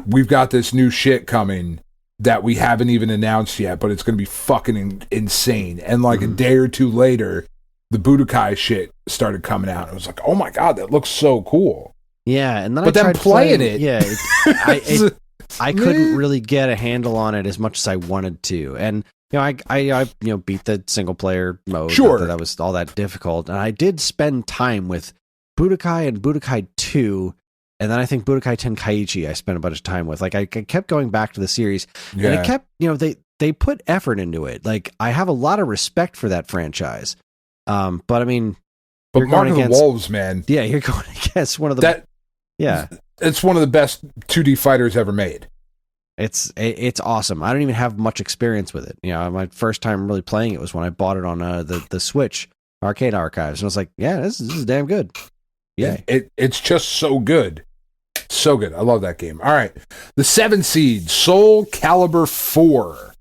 we've got this new shit coming that we haven't even announced yet, but it's going to be fucking insane. And like a day or two later, the Budokai shit started coming out. I was like, oh my God, that looks so cool. Yeah. And then but then playing it. Yeah. I couldn't really get a handle on it as much as I wanted to. And, I beat the single player mode. Sure. That was all that difficult. And I did spend time with Budokai and Budokai 2. And then I think Budokai Tenkaichi I spent a bunch of time with. Like I kept going back to the series. Yeah. And it kept, they put effort into it. Like I have a lot of respect for that franchise. But I mean, but Mark of the Wolves, man. Yeah, you're going against one of the it's one of the best 2D fighters ever made. It's awesome. I don't even have much experience with it. My first time really playing it was when I bought it on the Switch Arcade Archives, and I was like, yeah, this is damn good. Yeah, it's just so good. So good. I love that game. All right. The 7 seed, Soul Calibur 4 for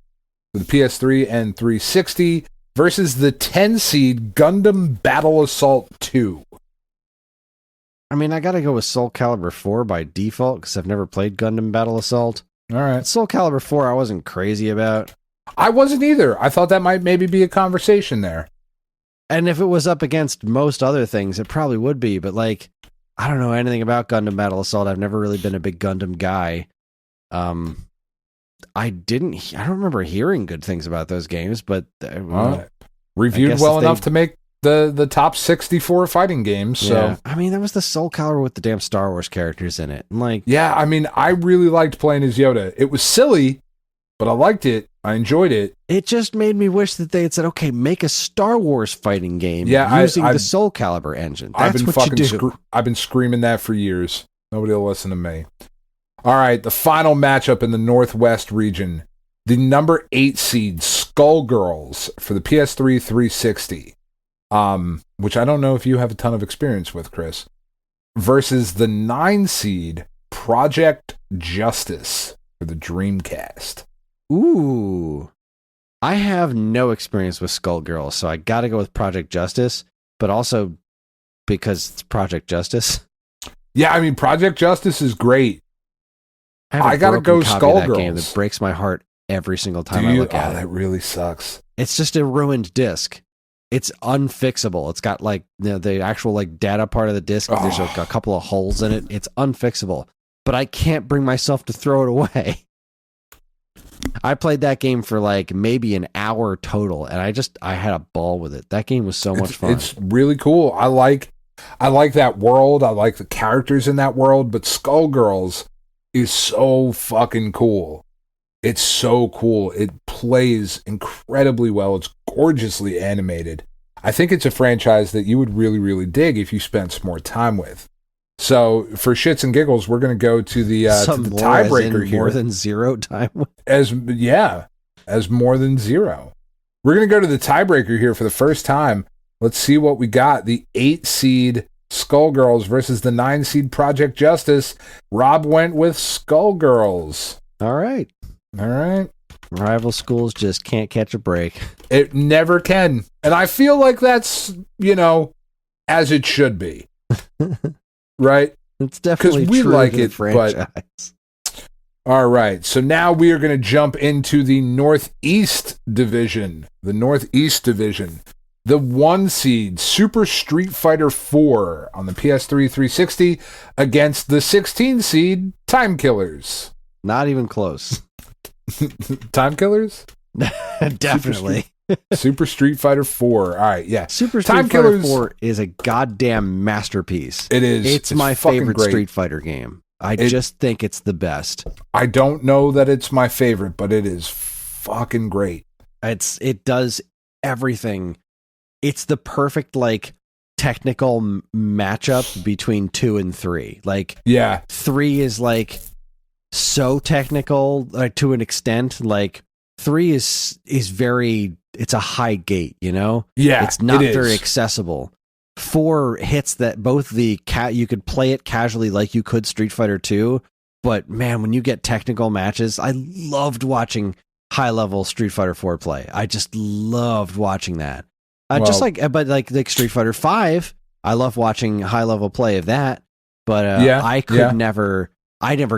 the PS3 and 360 versus the 10 seed, Gundam Battle Assault 2. I mean, I got to go with Soul Calibur 4 by default because I've never played Gundam Battle Assault. All right. Soul Calibur 4 I wasn't crazy about. I wasn't either. I thought that might maybe be a conversation there. And if it was up against most other things, it probably would be. But like, I don't know anything about Gundam Battle Assault. I've never really been a big Gundam guy. I don't remember hearing good things about those games, but reviewed well enough to make the top 64 fighting games. So yeah. I mean, that was the Soul Calibur with the damn Star Wars characters in it. And like, yeah, I mean, I really liked playing as Yoda. It was silly, but I liked it. I enjoyed it. It just made me wish that they had said, okay, make a Star Wars fighting game using the Soul Calibur engine. That's what you do. I've been screaming that for years. Nobody will listen to me. All right, the final matchup in the Northwest region. The number 8 seed, Skullgirls, for the PS3 360. Which I don't know if you have a ton of experience with, Kris. Versus the 9 seed, Project Justice, for the Dreamcast. Ooh, I have no experience with Skullgirls, so I got to go with Project Justice, but also because it's Project Justice. Yeah, I mean, Project Justice is great. I got to go Skullgirls. That game that breaks my heart every single time I look at it. That really sucks. It's just a ruined disc. It's unfixable. It's got like the actual like data part of the disc. There's a couple of holes in it. It's unfixable, but I can't bring myself to throw it away. I played that game for like maybe an hour total, and I had a ball with it. That game was so much fun. It's really cool. I like that world. I like the characters in that world, but Skullgirls is so fucking cool. It's so cool. It plays incredibly well. It's gorgeously animated. I think it's a franchise that you would really, really dig if you spent some more time with. So, for shits and giggles, we're going to go to the tiebreaker here. More than zero time? As more than zero. We're going to go to the tiebreaker here for the first time. Let's see what we got. The 8 seed Skullgirls versus the 9 seed Project Justice. Rob went with Skullgirls. All right. Rival schools just can't catch a break. It never can. And I feel like that's, as it should be. Right? It's definitely because we true like to it, the franchise. But all right. So now we are going to jump into the Northeast Division. The 1 seed Super Street Fighter 4 on the PS3 360 against the 16 seed Time Killers. Not even close. Time Killers? Definitely. Super Street Fighter 4. All right, yeah. Super Street Fighter 4 is a goddamn masterpiece. It is. It's my favorite great Street Fighter game. I just think it's the best. I don't know that it's my favorite, but it is fucking great. It does everything. It's the perfect technical matchup between 2 and 3. 3 is so technical to an extent. 3 is very, it's a high gate, you know? Yeah, it's not very accessible. 4 hits that both you could play it casually like you could Street Fighter 2, but man, when you get technical matches, I loved watching high level Street Fighter 4 play. I just loved watching that. Just like Street Fighter 5, I love watching high level play of that, but I never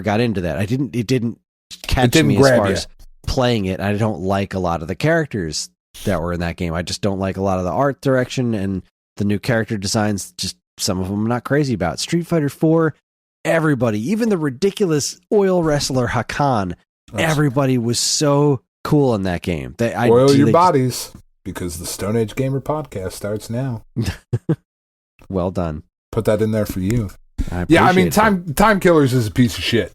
got into that. It didn't catch me as far as playing it. I don't like a lot of the characters that were in that game. I just don't like a lot of the art direction and the new character designs. Just some of them I'm not crazy about. Street Fighter 4, everybody, even the ridiculous oil wrestler Hakan, everybody was so cool in that game. Oil your bodies, because the Stone Age Gamer podcast starts now. Well done. Put that in there for you. I mean, Time Killers is a piece of shit.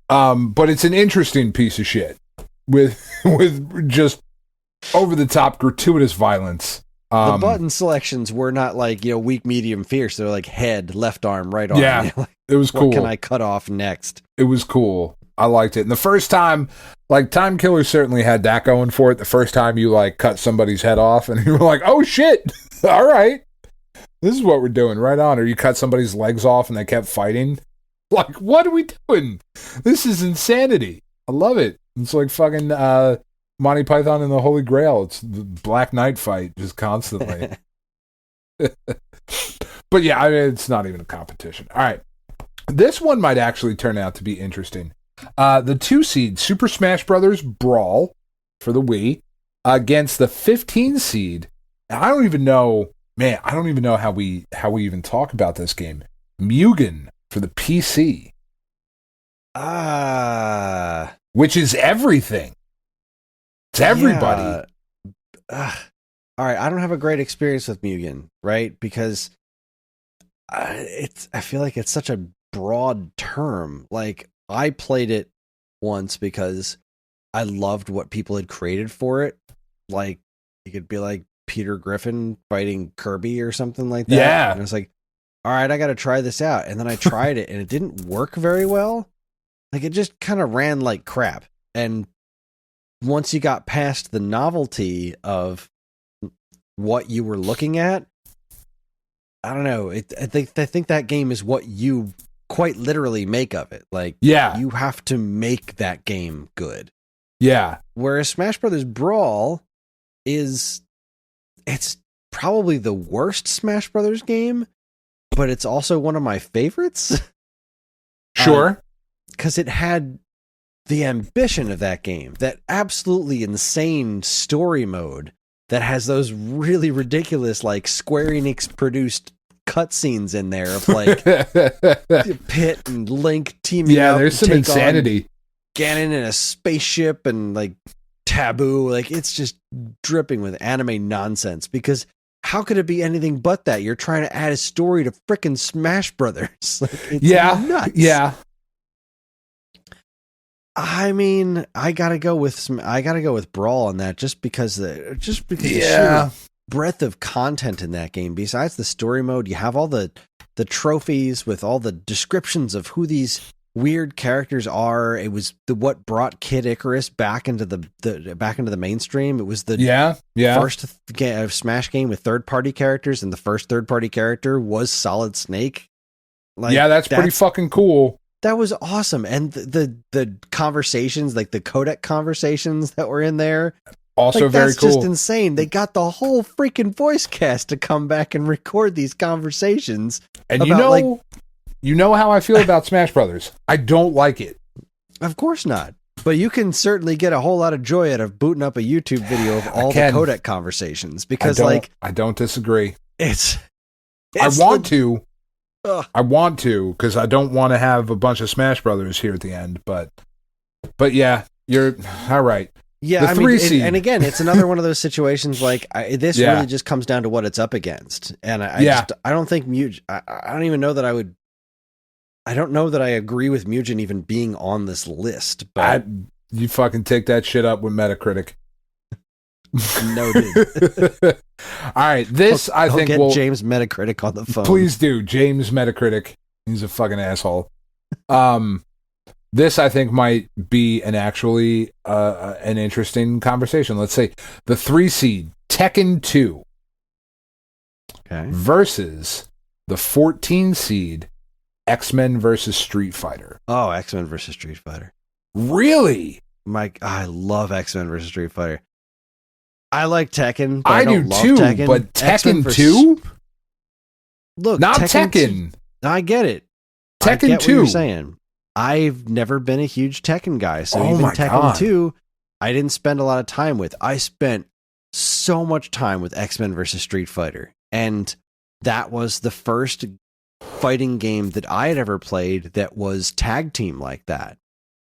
But it's an interesting piece of shit with just over the top gratuitous violence. The button selections were not like, weak, medium, fierce. They're like head, left arm, right arm. Yeah, it was cool. What can I cut off next? It was cool. I liked it. And the first time, Time Killers certainly had that going for it. The first time you cut somebody's head off and you were like, oh shit, all right. This is what we're doing, right on. Or you cut somebody's legs off and they kept fighting. What are we doing? This is insanity. I love it. It's like fucking Monty Python and the Holy Grail. It's the Black Knight fight just constantly. But yeah, I mean, it's not even a competition. All right. This one might actually turn out to be interesting. The 2 seed Super Smash Brothers Brawl for the Wii against the 15 seed. And I don't even know how we even talk about this game. Mugen for the PC. Which is everything. It's everybody. All right, I don't have a great experience with Mugen, right? Because I feel like it's such a broad term. I played it once because I loved what people had created for it. You could be like Peter Griffin fighting Kirby or something like that. Yeah. And I was like, all right, I got to try this out. And then I tried it and it didn't work very well. It just kind of ran like crap. And once you got past the novelty of what you were looking at, I don't know. I think that game is what you quite literally make of it. You have to make that game good. Yeah. Whereas Smash Brothers Brawl it's probably the worst Smash Brothers game, but it's also one of my favorites. Sure. Because it had the ambition of that game, that absolutely insane story mode that has those really ridiculous, Square Enix produced cutscenes in there of Pit and Link teaming up. Yeah, there's some insanity. Ganon in a spaceship and Taboo. It's just dripping with anime nonsense, because how could it be anything but that? You're trying to add a story to frickin' Smash Brothers. It's nuts. Yeah. I mean, I gotta go with Brawl on that, just because the sheer breadth of content in that game. Besides the story mode, you have all the trophies with all the descriptions of who these weird characters are. It was what brought Kid Icarus back into the mainstream. It was the first Smash game with third-party characters, and the first third-party character was Solid Snake. That's pretty fucking cool. That was awesome. And the conversations, the codec conversations that were in there, also very cool. That's just insane. They got the whole freaking voice cast to come back and record these conversations. And you know how I feel about Smash Brothers. I don't like it. Of course not. But you can certainly get a whole lot of joy out of booting up a YouTube video of all the codec conversations, because I don't disagree. I want to, because I don't want to have a bunch of Smash Brothers here at the end, but yeah, you're all right. Yeah, and again, it's another one of those situations this really just comes down to what it's up against. And I don't think I don't even know that I don't know that I agree with Mugen even being on this list. But you fucking take that shit up with Metacritic. Noted. All right, this I think get James Metacritic on the phone. Please do, James Metacritic. He's a fucking asshole. This, I think, might be an interesting conversation. Let's say the 3 seed, Tekken 2, versus the 14 seed, X-Men versus Street Fighter. Oh, X-Men versus Street Fighter. Really? Mike, I love X-Men versus Street Fighter. I like Tekken. But I do too, Tekken. but Tekken 2? Look, not Tekken. I get it. Tekken I get 2. What you're saying. I've never been a huge Tekken guy, so even Tekken 2, I didn't spend a lot of time with. I spent so much time with X-Men versus Street Fighter, and that was the first fighting game that I had ever played that was tag team like that.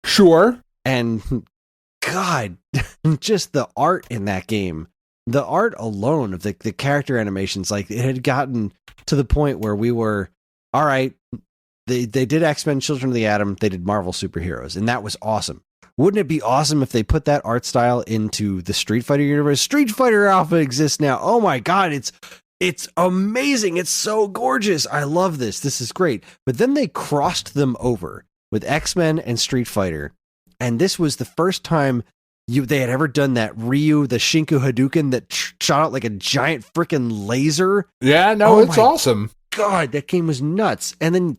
Sure. And God, just the art in that game, the art alone of the character animations, like it had gotten to the point where we were, all right, they did X-Men Children of the Atom, they did Marvel superheroes, and that was awesome. Wouldn't it be awesome if they put that art style into the Street Fighter universe? Street Fighter Alpha exists now. Oh my God, it's amazing. It's so gorgeous. I love this. This is great. But then they crossed them over with X-Men and Street Fighter. And this was the first time they had ever done that Ryu, the Shinku Hadouken that shot out like a giant freaking laser. Yeah, no, it's awesome. God, that game was nuts. And then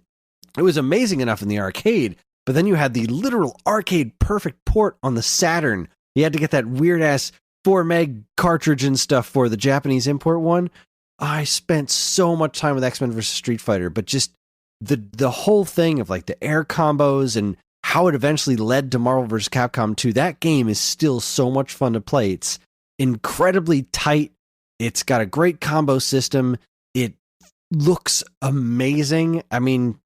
it was amazing enough in the arcade, but then you had the literal arcade perfect port on the Saturn. You had to get that weird ass 4 meg cartridge and stuff for the Japanese import one. I spent so much time with X-Men vs. Street Fighter, but just the whole thing of like the air combos and how it eventually led to Marvel vs. Capcom 2, that game is still so much fun to play. It's incredibly tight. It's got a great combo system. It looks amazing. I mean,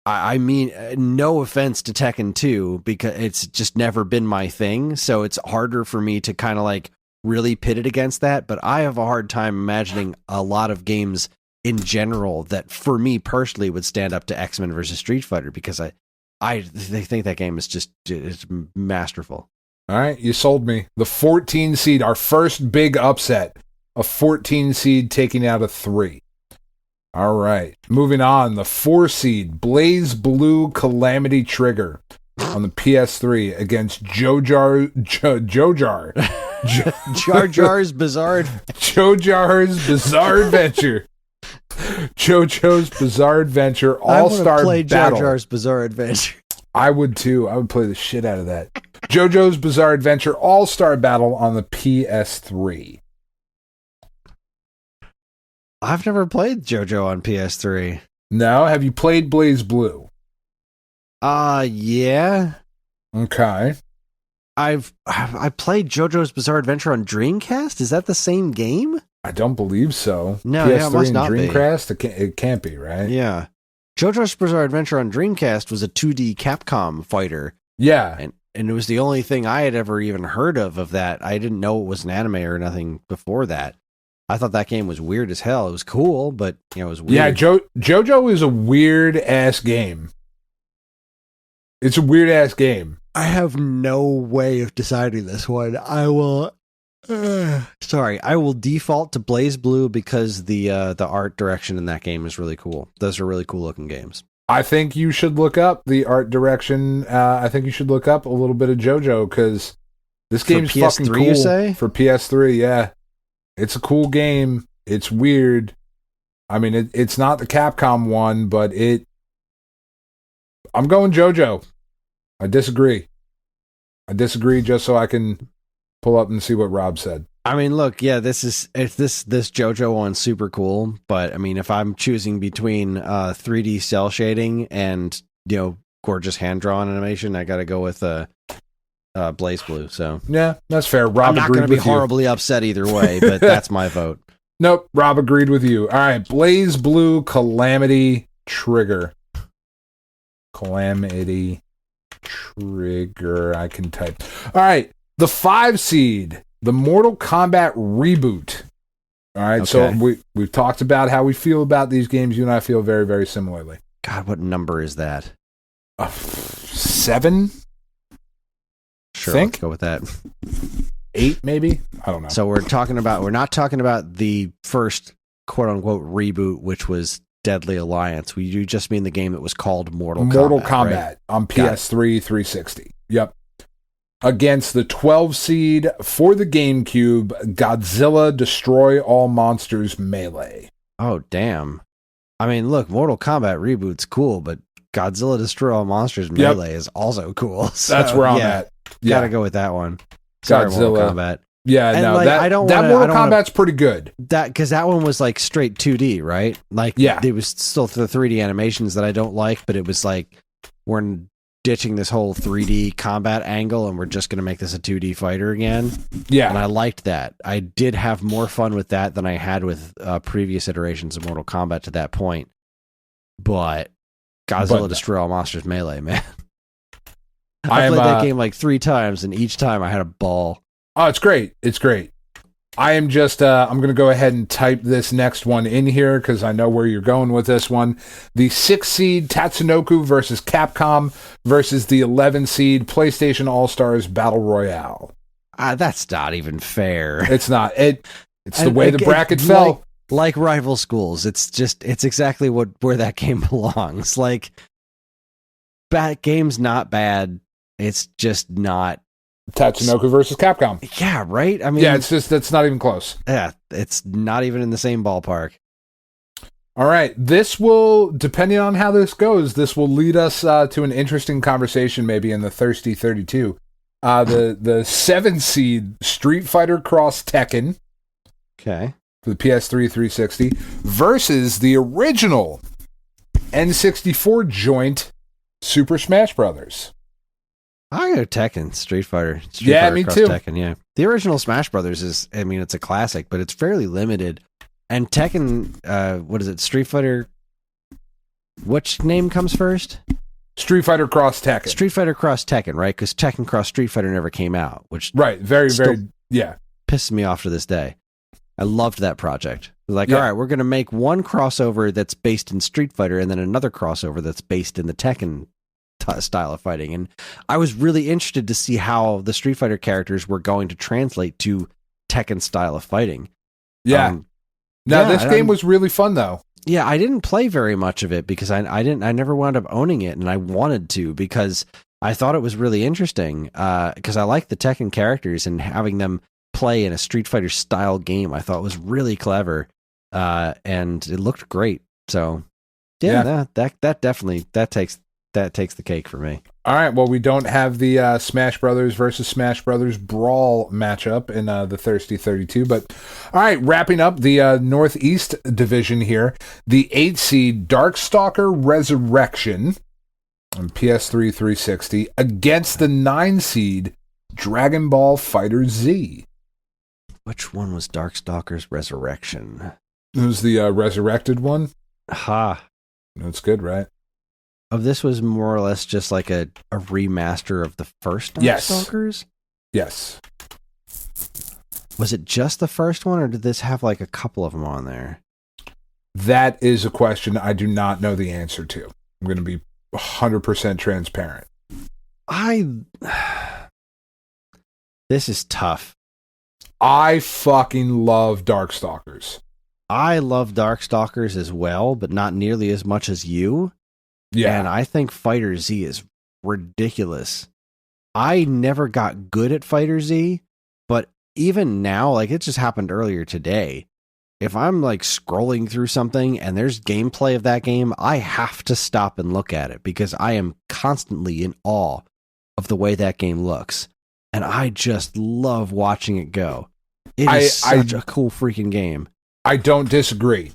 no offense to Tekken 2, because it's just never been my thing. So it's harder for me to kind of like really pit it against that. But I have a hard time imagining a lot of games in general that for me personally would stand up to X-Men versus Street Fighter, because they think that game is just, it's masterful. All right, you sold me. The 14 seed, our first big upset, a 14 seed taking out a 3. All right, moving on. The 4 seed, Blaze Blue Calamity Trigger on the PS3 against Jar Jar's Bizarre Adventure. JoJo's Bizarre Adventure All-Star play Battle. Jar Jar's Bizarre Adventure. I would too. I would play the shit out of that. JoJo's Bizarre Adventure All-Star Battle on the PS3. I've never played JoJo on PS3. No? Have you played Blaze Blue? Yeah. Okay. I played JoJo's Bizarre Adventure on Dreamcast. Is that the same game? I don't believe so. No, PS3 yeah, it must not be. Dreamcast? It can't be, right? Yeah. JoJo's Bizarre Adventure on Dreamcast was a 2D Capcom fighter. Yeah. And it was the only thing I had ever even heard of that. I didn't know it was an anime or nothing before that. I thought that game was weird as hell. It was cool, but it was weird. Yeah, JoJo is a weird-ass game. It's a weird-ass game. I have no way of deciding this one. I will default to Blaze Blue because the art direction in that game is really cool. Those are really cool looking games. I think you should look up the art direction. I think you should look up a little bit of JoJo, because this game's fucking cool. You say? For PS3, yeah. It's a cool game. It's weird. I mean, it's not the Capcom one, but I'm going JoJo. I disagree just so I can pull up and see what Rob said. I mean, look, yeah, this JoJo one's super cool, but I mean, if I'm choosing between 3D cell shading and, gorgeous hand-drawn animation, I got to go with Blaze Blue. So yeah, that's fair. Rob, I'm not going to be horribly upset either way, but that's my vote. Nope, Rob agreed with you. All right, Blaze Blue Calamity Trigger. Calamity Trigger. I can type. All right, the 5 seed, the Mortal Kombat Reboot. All right, okay. So we've talked about how we feel about these games. You and I feel very, very similarly. God, what number is that? 7. Sure, let's go with that. 8, maybe? I don't know. So we're not talking about the first quote unquote reboot, which was Deadly Alliance? You just mean the game that was called Mortal Kombat, right? On PS3 360. Yep. Against the 12 seed for the GameCube, Godzilla Destroy All Monsters Melee. Oh, damn. I mean, look, Mortal Kombat Reboot's cool, but Godzilla Destroy All Monsters Melee is also cool. So, that's where I'm at. Yeah. Gotta go with that one. Sorry, Godzilla. Mortal Kombat. Yeah, and no, like, that Mortal Kombat's pretty good. Because that one was like straight 2D, right? Like, it was still the 3D animations that I don't like, but it was like, we're ditching this whole 3D combat angle and we're just going to make this a 2D fighter again. Yeah. And I liked that. I did have more fun with that than I had with previous iterations of Mortal Kombat to that point. But Godzilla Destroy All Monsters Melee, man. I played that game like 3 times, and each time I had a ball. Oh, it's great. It's great. I am just, I'm going to go ahead and type this next one in here because I know where you're going with this one. The 6 seed Tatsunoko versus Capcom versus the 11 seed PlayStation All-Stars Battle Royale. That's not even fair. It's not. It's the way the bracket fell. Like rival schools. It's exactly where that game belongs. Like, bad game's not bad. It's just not. Tatsunoko versus Capcom. Yeah, right? I mean, yeah, that's not even close. Yeah, it's not even in the same ballpark. All right, this will, depending on how this goes, this will lead us to an interesting conversation maybe in the Thirsty 32. The 7 seed Street Fighter Cross Tekken. Okay. For the PS3 360 versus the original N64 joint Super Smash Brothers. I go Tekken, Street Fighter me Cross too. Tekken, yeah. The original Smash Brothers is, I mean, it's a classic, but it's fairly limited. And Tekken, what is it? Street Fighter. Which name comes first? Street Fighter Cross Tekken. Street Fighter Cross Tekken, right? Because Tekken Cross Street Fighter never came out, which right, very pisses me off to this day. I loved that project. Like, all right, we're going to make one crossover that's based in Street Fighter and then another crossover that's based in the Tekken style of fighting. And I was really interested to see how the Street Fighter characters were going to translate to Tekken style of fighting. Yeah. This game was really fun though. Yeah, I didn't play very much of it because I never wound up owning it, and I wanted to because I thought it was really interesting because I like the Tekken characters, and having them play in a Street Fighter style game I thought was really clever, and it looked great. So that definitely takes the cake for me. All right, well, we don't have the Smash Brothers versus Smash Brothers Brawl matchup in the Thirsty 32, but all right, wrapping up the Northeast division here, the 8 seed Darkstalker Resurrection on PS3 360 against the 9 seed Dragon Ball Fighter Z. Which one was Darkstalker's Resurrection? It was the resurrected one. Ha. That's good, right? This was more or less just like a remaster of the first Darkstalkers? Yes. Was it just the first one, or did this have like a couple of them on there? That is a question I do not know the answer to. I'm going to be 100% transparent. This is tough. I fucking love Darkstalkers. I love Darkstalkers as well, but not nearly as much as you. Yeah. And I think Fighter Z is ridiculous. I never got good at Fighter Z, but even now, like it just happened earlier today, if I'm like scrolling through something and there's gameplay of that game, I have to stop and look at it because I am constantly in awe of the way that game looks. And I just love watching it go. It is such a cool freaking game. I don't disagree.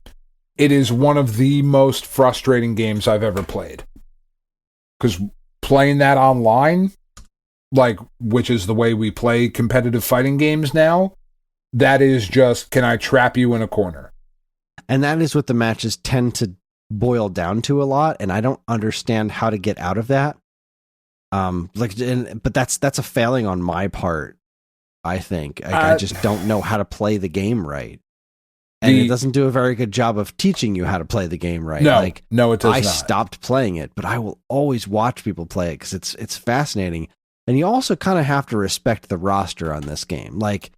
It is one of the most frustrating games I've ever played. Because playing that online, like, which is the way we play competitive fighting games now, that is just, can I trap you in a corner? And that is what the matches tend to boil down to a lot, and I don't understand how to get out of that. But that's a failing on my part, I think. I just don't know how to play the game right. And it doesn't do a very good job of teaching you how to play the game right. No, it does not. I stopped playing it, but I will always watch people play it because it's fascinating. And you also kind of have to respect the roster on this game. Like,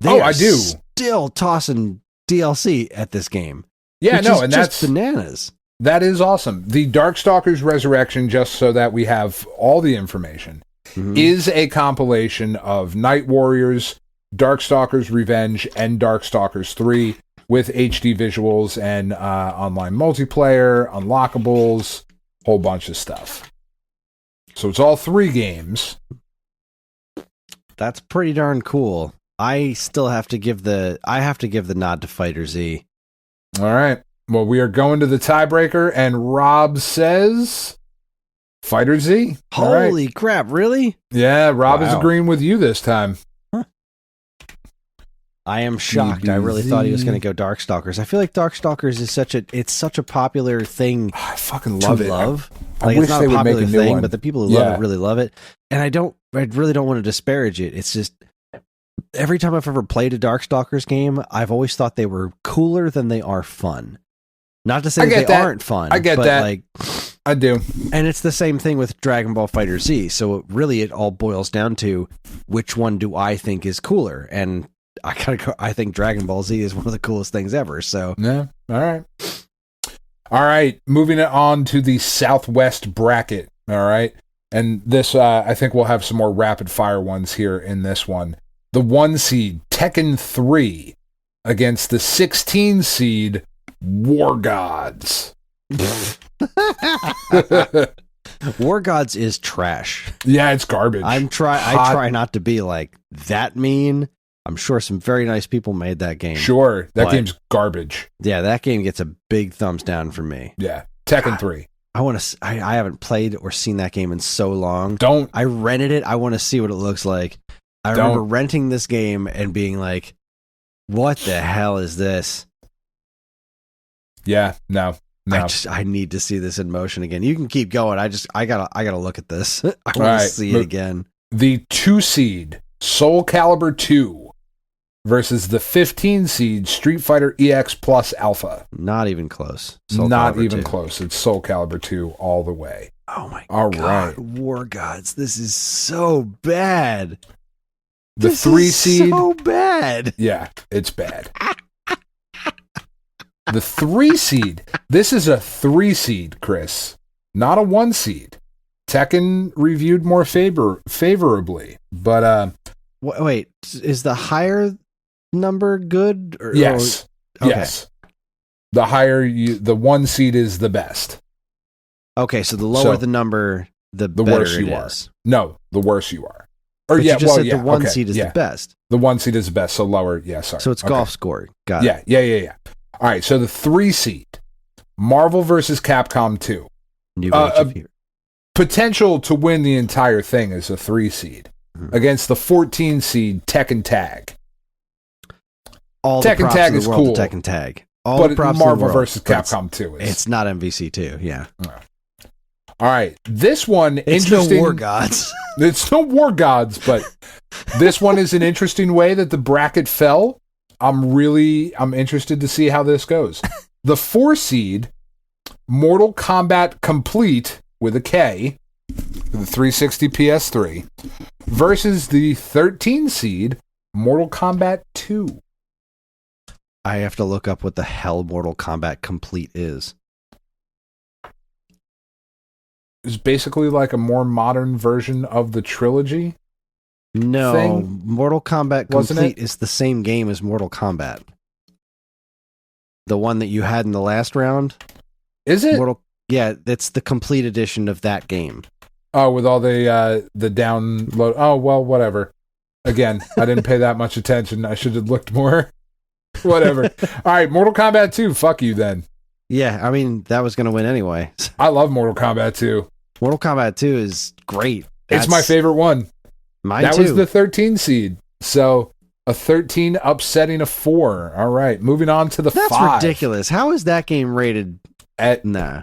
I do. Still tossing DLC at this game. Yeah, and that's bananas. That is awesome. The Darkstalkers Resurrection, just so that we have all the information, is a compilation of Night Warriors, Darkstalkers Revenge, and Darkstalkers 3 with HD visuals and online multiplayer, unlockables, whole bunch of stuff. So it's all 3 games. That's pretty darn cool. I still have to give the nod to Fighter Z. All right. Well, we are going to the tiebreaker, and Rob says Fighter Z. Holy crap, really? Yeah, Rob is agreeing with you this time. Huh. I am shocked. I really thought he was going to go Darkstalkers. I feel like Darkstalkers is such a popular thing. I fucking love it. I wish they would make a new one, but the people who love it really love it. And I really don't want to disparage it. It's just every time I've ever played a Darkstalkers game, I've always thought they were cooler than they are fun. Not to say that they aren't fun. I get that. Like, I do. And it's the same thing with Dragon Ball Fighter Z. So it all boils down to which one do I think is cooler? And I think Dragon Ball Z is one of the coolest things ever. So yeah. All right. Moving on to the Southwest bracket. All right. And this, I think we'll have some more rapid fire ones here in this one. The 1 seed, Tekken 3, against the 16 seed, War Gods. War Gods is trash. Yeah, it's garbage. I try not to be like that mean. I'm sure some very nice people made that game. Sure, that game's garbage. Yeah, that game gets a big thumbs down from me. Yeah, Tekken 3. I haven't played or seen that game in so long. I rented it. I want to see what it looks like. I remember renting this game and being like, what the hell is this? Yeah, no. I need to see this in motion again. You can keep going. I gotta look at this. I want to see it again. The 2 seed, Soul Calibur 2 versus the 15 seed, Street Fighter EX Plus Alpha. Not even close. Not even close. It's Soul Calibur 2 all the way. Oh my God. Right. War Gods. This is so bad. The 3 seed. So bad. Yeah, it's bad. The 3 seed. This is a 3 seed, Kris, not a 1 seed. Tekken reviewed more favorably, but wait, is the higher number good? Yes, okay. Yes. The higher the 1 seed is the best. Okay, so the lower the number, the better worse you are. is. No, the worse you are. Or but you just said the 1 seed is the best. The 1 seed is the best, so lower. Yeah, sorry. So it's golf score. Got it. Yeah. All right, so the 3 seed, Marvel vs. Capcom 2. Potential to win the entire thing is a 3 seed against the 14 seed Tekken Tag. All Tekken the Tag is cool. Tekken Tag. But Marvel vs. Capcom 2 is. It's not MVC2, yeah. All right, this one, it's interesting. No War Gods. It's no War Gods, but this one is an interesting way that the bracket fell. I'm interested to see how this goes. The 4 seed, Mortal Kombat Complete with a K, the 360 PS3, versus the 13 seed, Mortal Kombat 2. I have to look up what the hell Mortal Kombat Complete is. It's basically like a more modern version of the trilogy. No, thing? Mortal Kombat Complete is the same game as Mortal Kombat. The one that you had in the last round. Is it? Yeah, it's the complete edition of that game. Oh, with all the download. Oh, well, whatever. Again, I didn't pay that much attention. I should have looked more. Whatever. All right, Mortal Kombat 2. Fuck you then. Yeah, I mean, that was going to win anyway. I love Mortal Kombat 2. Mortal Kombat 2 is great. It's my favorite one. Mine that too. Was the 13 seed. So a 13 upsetting a 4. All right, moving on to the 5. That's ridiculous. How is that game rated? Mortal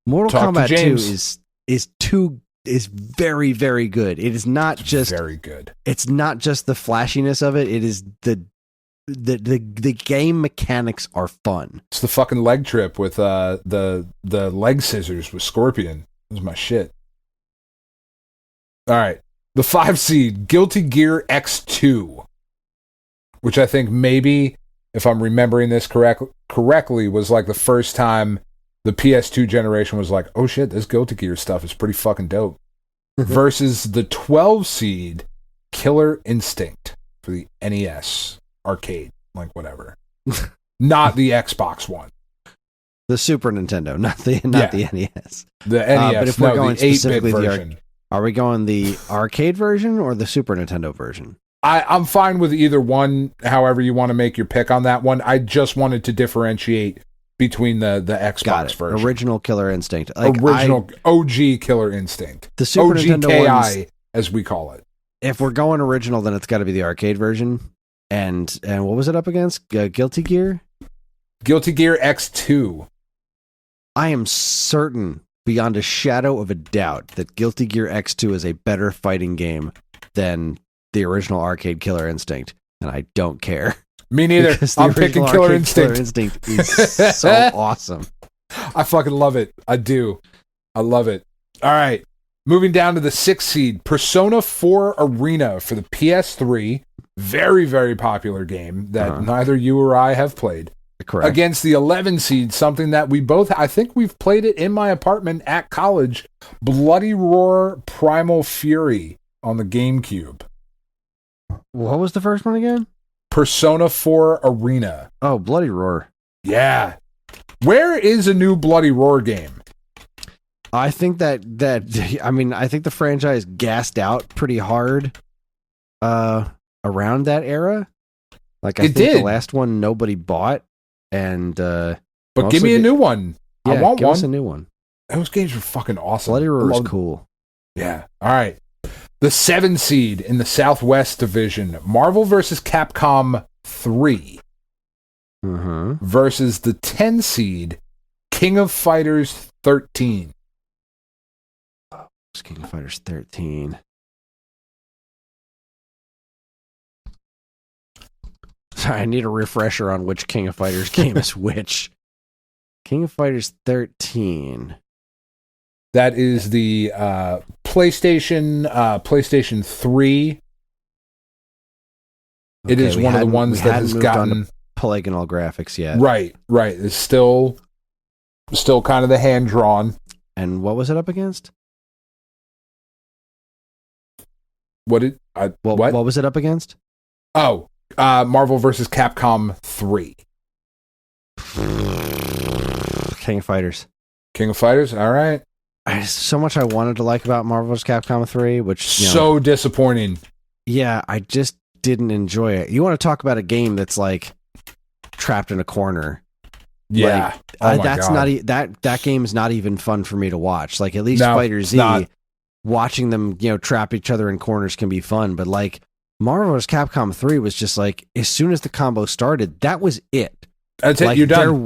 Kombat 2 is very, very good. It is not just very good. It's not just the flashiness of it. It is the game mechanics are fun. It's the fucking leg trip with the leg scissors with Scorpion. This is my shit. All right. The 5 seed, Guilty Gear X2, which I think maybe, if I'm remembering this correctly, was like the first time the PS2 generation was like, oh shit, this Guilty Gear stuff is pretty fucking dope. Versus the 12 seed Killer Instinct for the NES arcade, like whatever. Not the Xbox One. The Super Nintendo, not the NES. The NES, but if we're going the 8-bit specifically version. Are we going the arcade version or the Super Nintendo version? I'm fine with either one, however you want to make your pick on that one. I just wanted to differentiate between the Xbox version. Original Killer Instinct. Original OG Killer Instinct. The Super Nintendo OGKI, ones, as we call it. If we're going original, then it's got to be the arcade version. And what was it up against? Guilty Gear? Guilty Gear X2. I am certain, beyond a shadow of a doubt, that Guilty Gear X2 is a better fighting game than the original arcade Killer Instinct. And I don't care. Me neither. I'm picking Killer Instinct. Killer Instinct is so awesome. I fucking love it. I do. I love it. All right. Moving down to the 6th seed, Persona 4 Arena for the PS3. Very, very popular game that neither you or I have played. Correct. Against the 11 seed, something that we both, I think we've played it in my apartment at college, Bloody Roar Primal Fury on the GameCube. What was the first one again? Persona 4 Arena. Oh, Bloody Roar. Yeah. Where is a new Bloody Roar game? I think I think the franchise gassed out pretty hard around that era. Like, I think the last one nobody bought. And but give me a new one. Yeah, I want give one. us a new one. Those games are fucking awesome. Bloody Roar is cool. Yeah. All right. The 7 seed in the Southwest Division, Marvel vs. Capcom 3 versus the 10 seed, King of Fighters 13. It's King of Fighters 13. Sorry, I need a refresher on which King of Fighters game is which. King of Fighters 13. That is the PlayStation 3. It is one of the ones that has gotten polygonal graphics yet. Right. It's still kind of the hand drawn. And what was it up against? What was it up against? Oh, Marvel vs. Capcom 3. King of Fighters. King of Fighters? All right. So much I wanted to like about Marvel vs. Capcom 3, which... So disappointing. Yeah, I just didn't enjoy it. You want to talk about a game that's like trapped in a corner. Yeah. Like, that game's not even fun for me to watch. Like, at least Fighter Z, watching them, trap each other in corners can be fun, but like Marvel vs. Capcom 3 was just like, as soon as the combo started, that was it. That's it. You're done.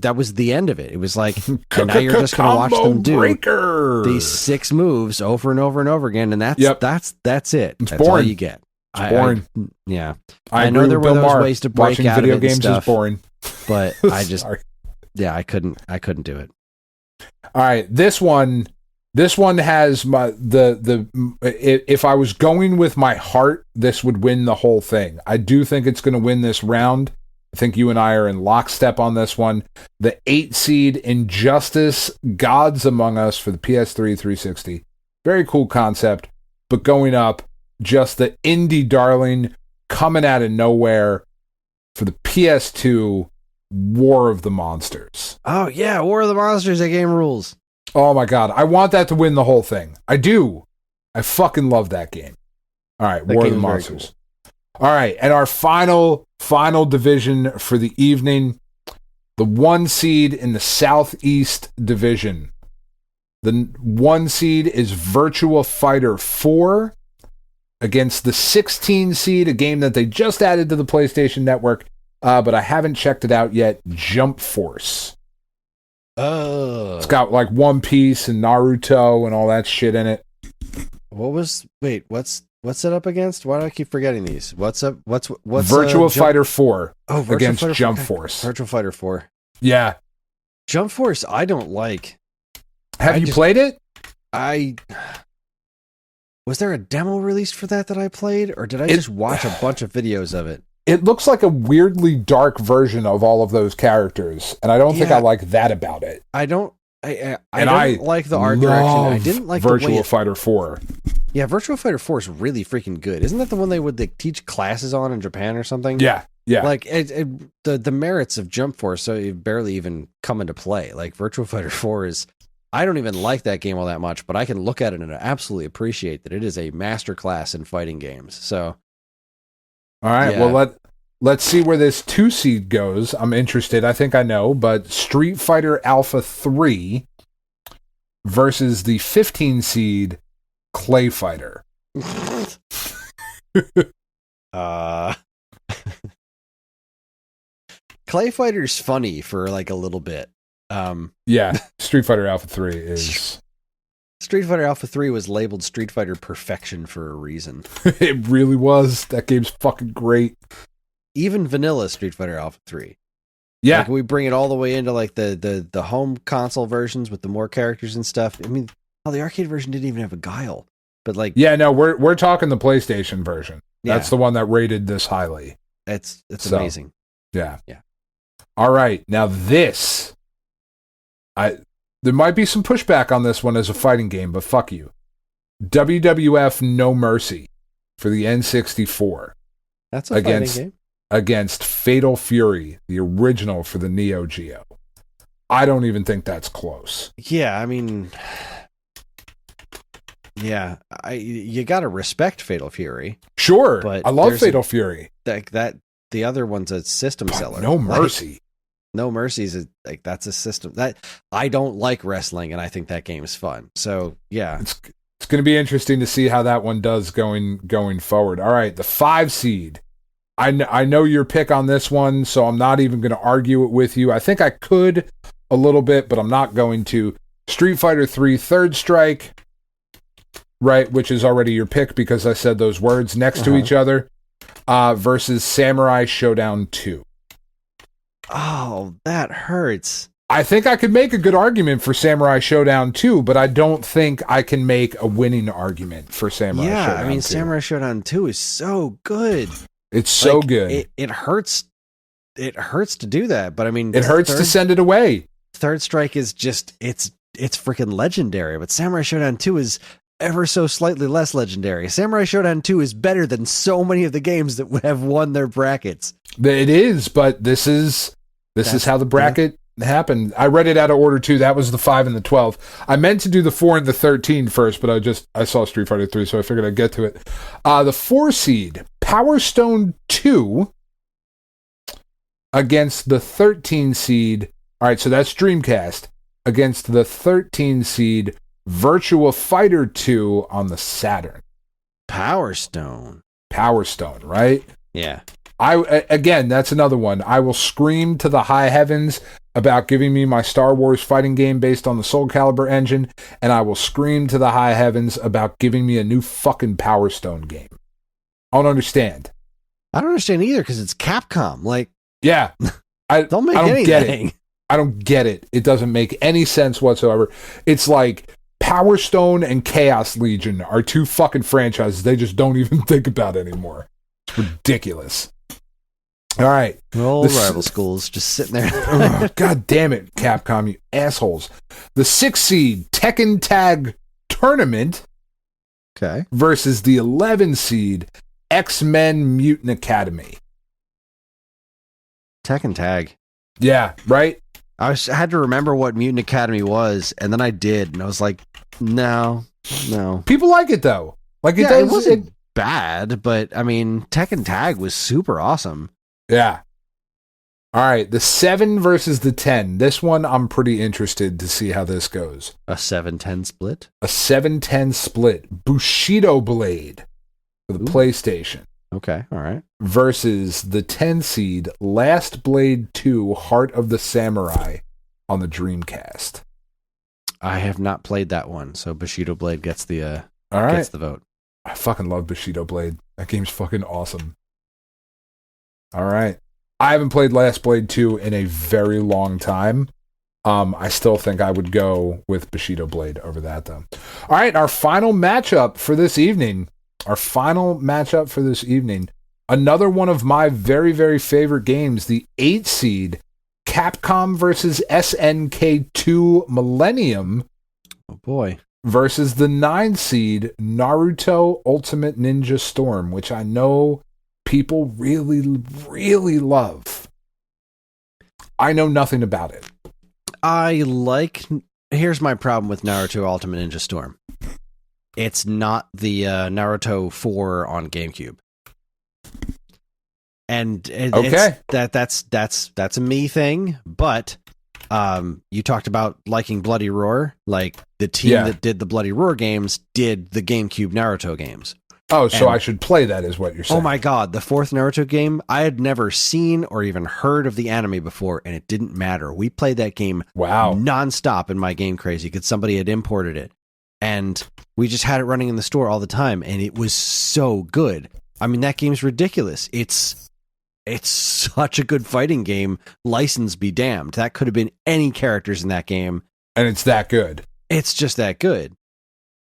That was the end of it. It was like, and now you're just going to watch them do these 6 moves over and over and over again, and that's it. That's boring. all you get. It's boring. I know there were those ways to break Watching out video of it games and stuff, is boring, but I just, I couldn't do it. All right, this one has if I was going with my heart, this would win the whole thing. I do think it's going to win this round. I think you and I are in lockstep on this one. The 8 seed Injustice Gods Among Us for the PS3 360. Very cool concept, but going up, just the indie darling coming out of nowhere for the PS2, War of the Monsters. Oh yeah, War of the Monsters, that game rules. Oh my god, I want that to win the whole thing. I do. I fucking love that game. All right, War of the Monsters. Cool. All right, and our final division for the evening, the 1 seed in the Southeast Division. The 1 seed is Virtua Fighter 4 against the 16 seed, a game that they just added to the PlayStation Network, but I haven't checked it out yet, Jump Force. Oh. It's got like One Piece and Naruto and all that shit in it. What's it up against? Why do I keep forgetting these? What's Virtua Fighter 4 against Fighter Jump 4. Force. Virtua Fighter 4. Yeah. Jump Force, I don't like. Have you played it? Was there a demo released for that I played, or did I just watch a bunch of videos of it? it looks like a weirdly dark version of all of those characters, and I don't think I like that about it. I don't like the art direction. I didn't like Virtua Fighter 4. Yeah, Virtua Fighter 4 is really freaking good. Isn't that the one they would teach classes on in Japan or something? Yeah. Like the merits of Jump Force barely even come into play. Like Virtua Fighter 4 is, I don't even like that game all that much, but I can look at it and absolutely appreciate that it is a masterclass in fighting games. So, all right, well let's see where this 2 seed goes. I'm interested. I think I know, but Street Fighter Alpha 3 versus the 15 seed Clay Fighter. Clay Fighter's funny for like a little bit. Yeah, Street Fighter Alpha 3 is... Street Fighter Alpha 3 was labeled Street Fighter Perfection for a reason. It really was. That game's fucking great. Even vanilla Street Fighter Alpha 3. Yeah. Like we bring it all the way into like the home console versions with the more characters and stuff. I mean, the arcade version didn't even have a guile. But like... Yeah, no, we're talking the PlayStation version. That's the one that rated this highly. It's amazing. Yeah. Yeah. All right. Now this... There might be some pushback on this one as a fighting game, but fuck you. WWF No Mercy for the N64. That's a fighting game. Against Fatal Fury, the original for the Neo Geo. I don't even think that's close. Yeah, I mean... Yeah, you gotta respect Fatal Fury. Sure, but I love Fatal Fury. That the other one's a system seller. No Mercy. No Mercy's that's a system that I don't like wrestling, and I think that game is fun. So yeah, it's going to be interesting to see how that one does going forward. All right, the 5 seed. I know your pick on this one, so I'm not even going to argue it with you. I think I could a little bit, but I'm not going to. Street Fighter 3 Third Strike, right, which is already your pick because I said those words next to each other, versus Samurai Showdown 2. Oh, that hurts. I think I could make a good argument for Samurai Showdown 2, but I don't think I can make a winning argument for Samurai Showdown 2. Yeah, I mean, Samurai Showdown 2 is so good. It's so good. It hurts. It hurts to do that, but I mean... It hurts to send it away. Third Strike is just... It's freaking legendary, but Samurai Showdown 2 is ever so slightly less legendary. Samurai Showdown 2 is better than so many of the games that have won their brackets. It is, but this is how the bracket happened. I read it out of order too. That was the 5 and the 12. I meant to do the 4 and the 13 first, but I saw Street Fighter 3, so I figured I'd get to it. The 4 seed, Power Stone 2 against the 13 seed. All right, so that's Dreamcast against the 13 seed Virtua Fighter 2 on the Saturn. Power Stone, right? Yeah. Again, that's another one. I will scream to the high heavens about giving me my Star Wars fighting game based on the Soul Calibur engine, and I will scream to the high heavens about giving me a new fucking Power Stone game. I don't understand. I don't understand either because it's Capcom. Like, yeah, I don't anything. Get it. I don't get it. It doesn't make any sense whatsoever. It's like Power Stone and Chaos Legion are 2 fucking franchises they just don't even think about anymore. It's ridiculous. All right. Old rival schools just sitting there. Oh, God damn it, Capcom, you assholes. The 6 seed Tekken Tag Tournament versus the 11 seed X-Men Mutant Academy. Tekken Tag. Yeah, right? I had to remember what Mutant Academy was, and then I did, and I was like, no. People like it, though. Like, it wasn't bad, but, I mean, Tekken Tag was super awesome. Yeah. All right, the 7 versus the 10. This one, I'm pretty interested to see how this goes. A 7-10 split? A 7-10 split. Bushido Blade for the PlayStation. Okay, all right. Versus the 10 seed Last Blade 2 Heart of the Samurai on the Dreamcast. I have not played that one, so Bushido Blade gets the gets the vote. I fucking love Bushido Blade. That game's fucking awesome. All right. I haven't played Last Blade 2 in a very long time. I still think I would go with Bushido Blade over that, though. All right, our final matchup for this evening. another one of my very, very favorite games, the 8 seed Capcom versus SNK2 Millennium. Oh boy. Versus the 9 seed Naruto Ultimate Ninja Storm, which I know people really, really love. I know nothing about it. Here's my problem with Naruto Ultimate Ninja Storm. It's not the Naruto 4 on GameCube. And that's a me thing, but you talked about liking Bloody Roar. Like, the team that did the Bloody Roar games did the GameCube Naruto games. Oh, so I should play that is what you're saying. Oh my god, the 4th Naruto game, I had never seen or even heard of the anime before, and it didn't matter. We played that game nonstop in my Game Crazy because somebody had imported it. And we just had it running in the store all the time, and it was so good. I mean, that game's ridiculous. It's such a good fighting game. License be damned. That could have been any characters in that game. And it's that good. It's just that good.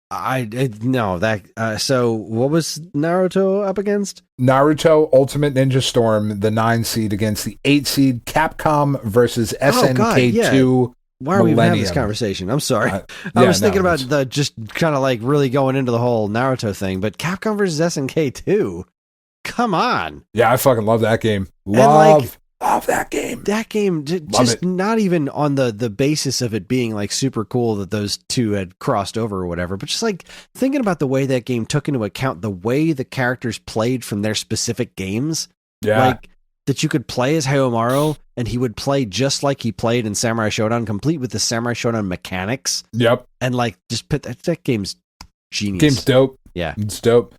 So what was Naruto up against? Naruto Ultimate Ninja Storm, the 9 seed against the 8 seed Capcom versus SNK2. Why are we even having this conversation? I'm sorry. I was thinking about just kind of like really going into the whole Naruto thing, but Capcom versus SNK2. Come on. Yeah, I fucking love that game. Love that game. That game, just not even on the basis of it being like super cool that those two had crossed over or whatever, but just like thinking about the way that game took into account the way the characters played from their specific games. Yeah. Like that you could play as Hayomaru and he would play just like he played in Samurai Shodown, complete with the Samurai Shodown mechanics. Yep. And like just put that game's genius. Game's dope. Yeah. It's dope.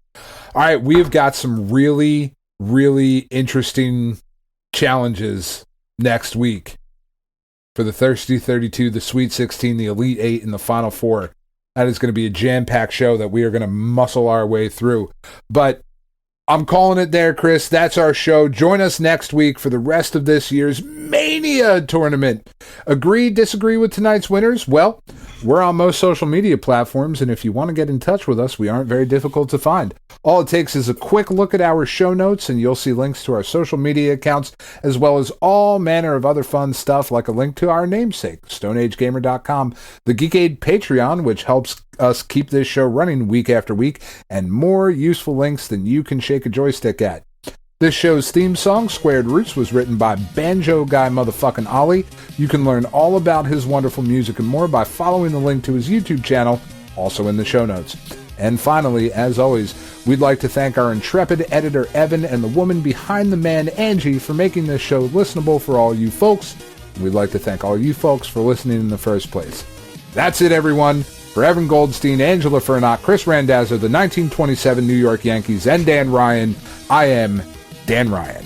All right, we have got some really, really interesting challenges next week for the Thirsty 32, the Sweet 16, the Elite 8, and the Final 4. That is going to be a jam-packed show that we are going to muscle our way through. But I'm calling it there, Kris. That's our show. Join us next week for the rest of this year's Mania tournament. Agree, disagree with tonight's winners? Well, we're on most social media platforms, and if you want to get in touch with us, we aren't very difficult to find. All it takes is a quick look at our show notes, and you'll see links to our social media accounts, as well as all manner of other fun stuff, like a link to our namesake, StoneAgeGamer.com, the Geekade Patreon, which helps us keep this show running week after week, and more useful links than you can shake a joystick at. This show's theme song, Squared Roots, was written by Banjo Guy Motherfucking Ollie. You can learn all about his wonderful music and more by following the link to his YouTube channel, also in the show notes. And finally, as always, we'd like to thank our intrepid editor Evan and the woman behind the man Angie for making this show listenable for all you folks. We'd like to thank all you folks for listening in the first place. That's it, everyone. For Evan Goldstein, Angela Furnock, Chris Randazzo, the 1927 New York Yankees, and Dan Ryan, I am Dan Ryan.